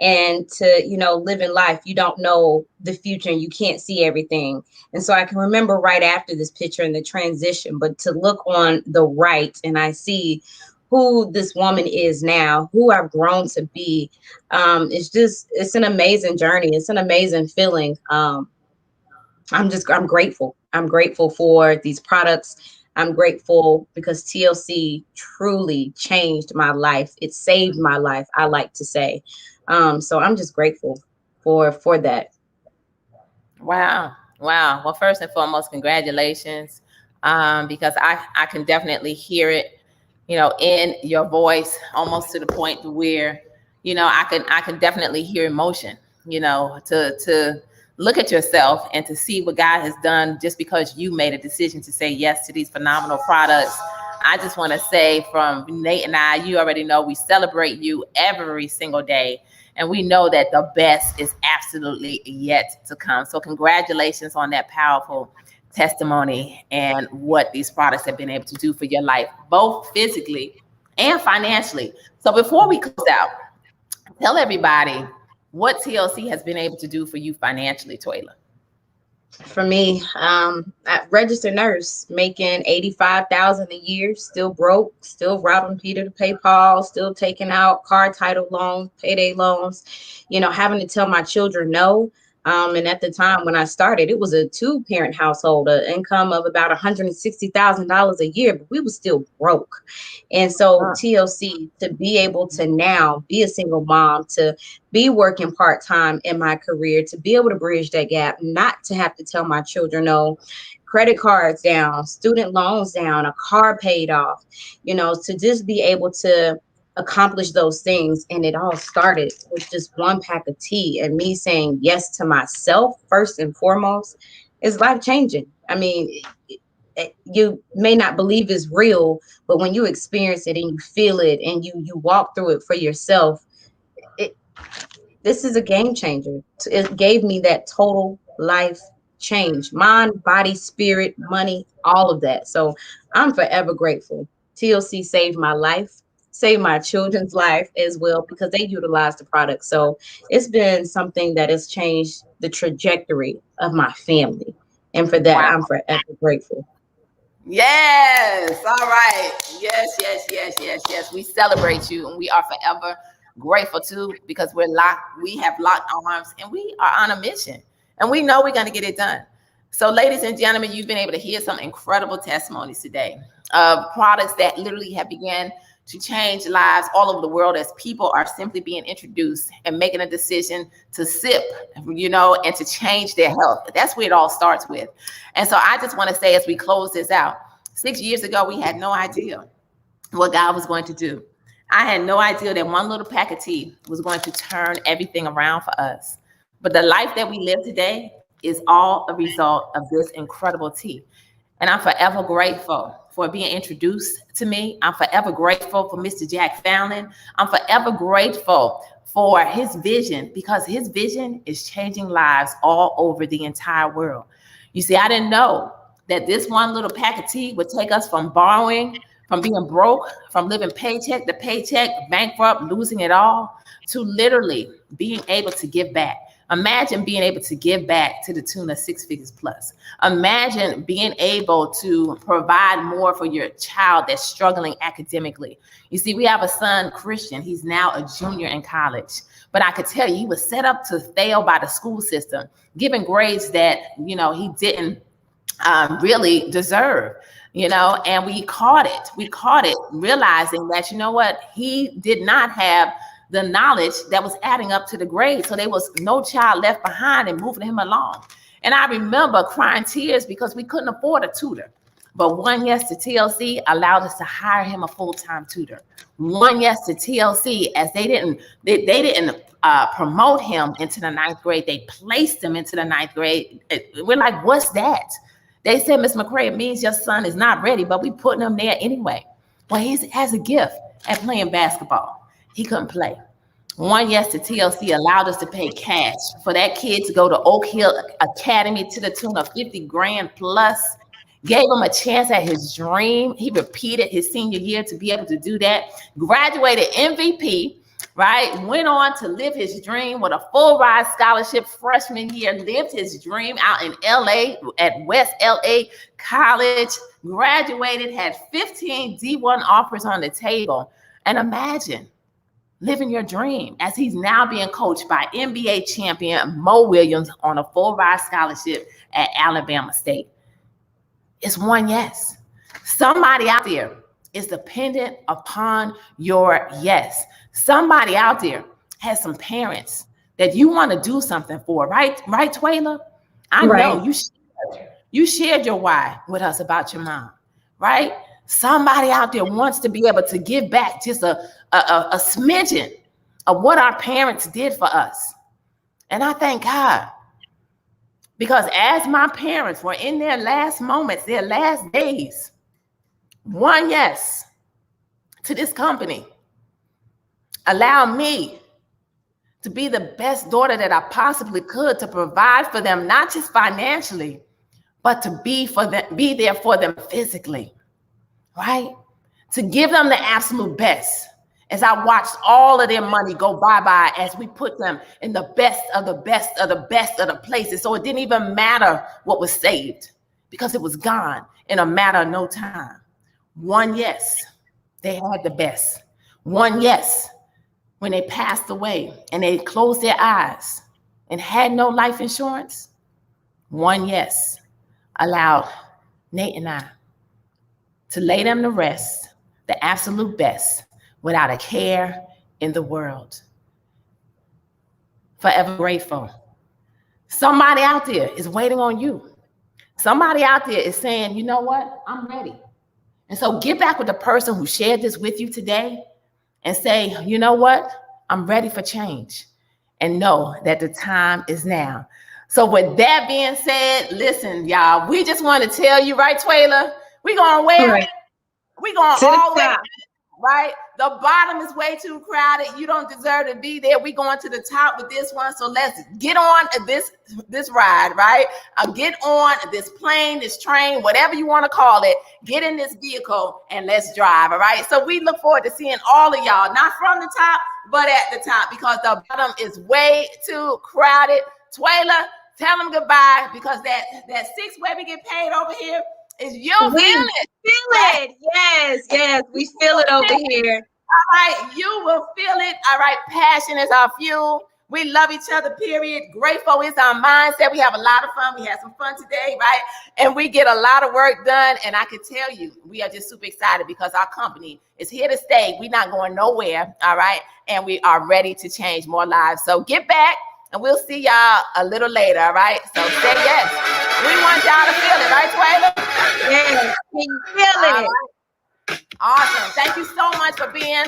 and to living life, you don't know the future and you can't see everything. And so I can remember right after this picture and the transition, but to look on the right and I see who this woman is now, who I've grown to be. It's an amazing journey. It's an amazing feeling. I'm grateful. I'm grateful for these products. I'm grateful because TLC truly changed my life. It saved my life, I like to say. So I'm just grateful for that. Wow. Well, first and foremost, congratulations. Because I can definitely hear it, in your voice, almost to the point where, I can definitely hear emotion, to look at yourself and to see what God has done just because you made a decision to say yes to these phenomenal products. I just want to say from Nate and I, you already know we celebrate you every single day. And we know that the best is absolutely yet to come. So congratulations on that powerful testimony and what these products have been able to do for your life, both physically and financially. So before we close out, tell everybody what TLC has been able to do for you financially, Toyla. For me, a registered nurse making $85,000 a year, still broke, still robbing Peter to pay Paul, still taking out car title loans, payday loans, having to tell my children no. And at the time when I started, it was a 2-parent household, an income of about $160,000 a year, but we were still broke. And so TLC, to be able to now be a single mom, to be working part-time in my career, to be able to bridge that gap, not to have to tell my children no, credit cards down, student loans down, a car paid off, to just be able to accomplish those things. And it all started with just one pack of tea and me saying yes to myself first and foremost is life-changing. I mean, you may not believe it's real, but when you experience it and you feel it and you walk through it for yourself, this is a game changer. It gave me that total life change, mind, body, spirit, money, all of that. So I'm forever grateful. TLC saved my life, saved my children's life as well, because they utilize the product. So it's been something that has changed the trajectory of my family. And for that, wow. I'm forever grateful. Yes. All right. Yes. We celebrate you and we are forever grateful too, because we have locked arms and we are on a mission and we know we're going to get it done. So ladies and gentlemen, you've been able to hear some incredible testimonies today of products that literally have began to change lives all over the world as people are simply being introduced and making a decision to sip, and to change their health. That's where it all starts with. And so I just want to say, as we close this out, 6 years ago, we had no idea what God was going to do. I had no idea that one little pack of tea was going to turn everything around for us. But the life that we live today is all a result of this incredible tea. And I'm forever grateful for being introduced to me. I'm forever grateful for Mr. Jack Fallon. I'm forever grateful for his vision, because his vision is changing lives all over the entire world. You see, I didn't know that this one little pack of tea would take us from borrowing, from being broke, from living paycheck to paycheck, bankrupt, losing it all, to literally being able to give back. Imagine being able to give back to the tune of 6 figures plus. Imagine being able to provide more for your child that's struggling academically. You see, we have a son, Christian. He's now a junior in college. But I could tell you, he was set up to fail by the school system, given grades that, he didn't really deserve, and we caught it, realizing that, he did not have the knowledge that was adding up to the grade. So there was no child left behind and moving him along. And I remember crying tears because we couldn't afford a tutor. But one yes to TLC allowed us to hire him a full-time tutor. One yes to TLC, as they didn't promote him into the 9th grade. They placed him into the 9th grade. We're like, what's that? They said, Ms. McCray, it means your son is not ready, but we putting him there anyway. Well, he has a gift at playing basketball. He couldn't play. One yes to TLC allowed us to pay cash for that kid to go to Oak Hill Academy to the tune of $50,000 plus. Gave him a chance at his dream. He repeated his senior year to be able to do that. Graduated MVP, right? Went on to live his dream with a full ride scholarship freshman year. Lived his dream out in LA at West LA College. Graduated, had 15 D1 offers on the table. And imagine living your dream as he's now being coached by NBA champion Mo Williams on a full ride scholarship at Alabama State. It's one yes. Somebody out there is dependent upon your yes. Somebody out there has some parents that you want to do something for, right? Right, Toyla? I know you shared your why with us about your mom, right? Somebody out there wants to be able to give back just a smidgen of what our parents did for us. And I thank God, because as my parents were in their last moments, their last days, one yes to this company allowed me to be the best daughter that I possibly could, to provide for them, not just financially, but to be there for them physically, right? To give them the absolute best. As I watched all of their money go bye-bye, as we put them in the best of the best of the best of the places. So it didn't even matter what was saved, because it was gone in a matter of no time. One yes, they had the best. One yes, when they passed away and they closed their eyes and had no life insurance. One yes allowed Nate and I to lay them to rest, the absolute best, without a care in the world. Forever grateful. Somebody out there is waiting on you. Somebody out there is saying, you know what? I'm ready. And so get back with the person who shared this with you today and say, you know what? I'm ready for change. And know that the time is now. So with that being said, listen, y'all, we just want to tell you, right, Twyla? We're going where? Right. We're going To the all the way, top. right? The bottom is way too crowded. You don't deserve to be there. We're going to the top with this one. So let's get on this ride, right? Get on this plane, this train, whatever you want to call it. Get in this vehicle and let's drive, all right? So we look forward to seeing all of y'all, not from the top, but at the top, because the bottom is way too crowded. Twyla, tell them goodbye, because that 6 way we get paid over here is you feel it. Feel it. Yes. We feel it over here. All right, you will feel it. All right, passion is our fuel. We love each other, period. Grateful is our mindset. We have a lot of fun. We had some fun today, right? And we get a lot of work done. And I can tell you, we are just super excited because our company is here to stay. We're not going nowhere, all right? And we are ready to change more lives. So get back, and we'll see y'all a little later, all right? So say yes. We want y'all to feel it, right, Twyla? Yes, can you feel it? Right. Awesome. Thank you so much for being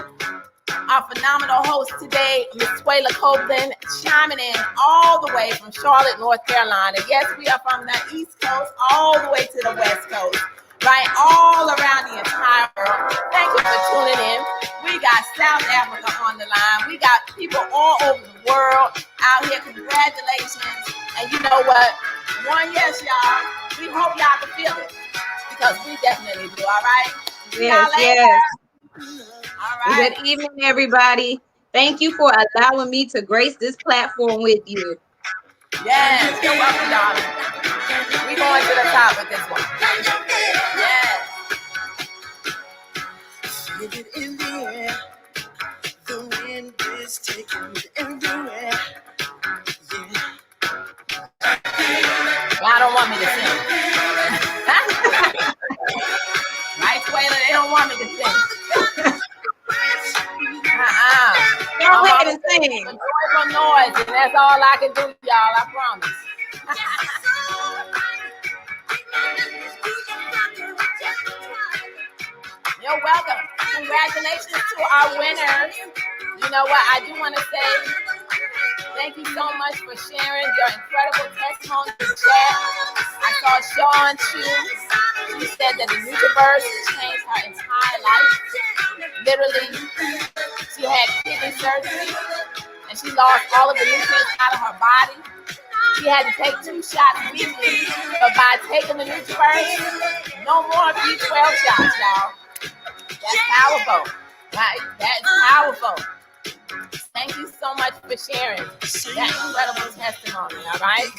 our phenomenal host today, Ms. Twyla Copeland, chiming in all the way from Charlotte, North Carolina. Yes, we are from the East Coast all the way to the West Coast, right? All around the entire world. Thank you for tuning in. We got South Africa on the line. We got people all over the world out here. Congratulations. And you know what? One yes, y'all. We hope y'all can feel it, because we definitely do, all right? Yes. All right. Good evening, everybody. Thank you for allowing me to grace this platform with you. Yes, you're welcome, darling. We're going to the top with this one. Yes. With it in the air, the wind is taking me everywhere. Y'all don't want me to sing. Right, Twyla? They don't want me to sing. Go ahead and sing. Joyful noise, and that's all I can do, y'all. I promise. You're welcome. Congratulations to our winners. You know what? I do want to say thank you so much for sharing your incredible testimony in the chat. I saw Sean Chu. She said that the Nutriverse changed her entire life. Literally, she had kidney surgery and she lost all of the nutrients out of her body. She had to take 2 shots weekly, but by taking the Nutriverse, no more B12 shots, y'all. That's powerful, right? That's powerful. Thank you so much for sharing that incredible testimony, all right?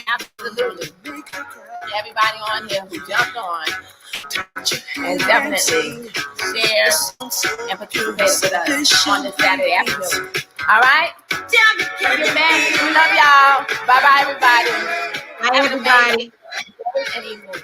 Absolutely. Everybody on here who jumped on and definitely share and participate with us on this Saturday afternoon. All right? Get back. We love y'all. Bye-bye, everybody. Bye, everybody. Have an evening.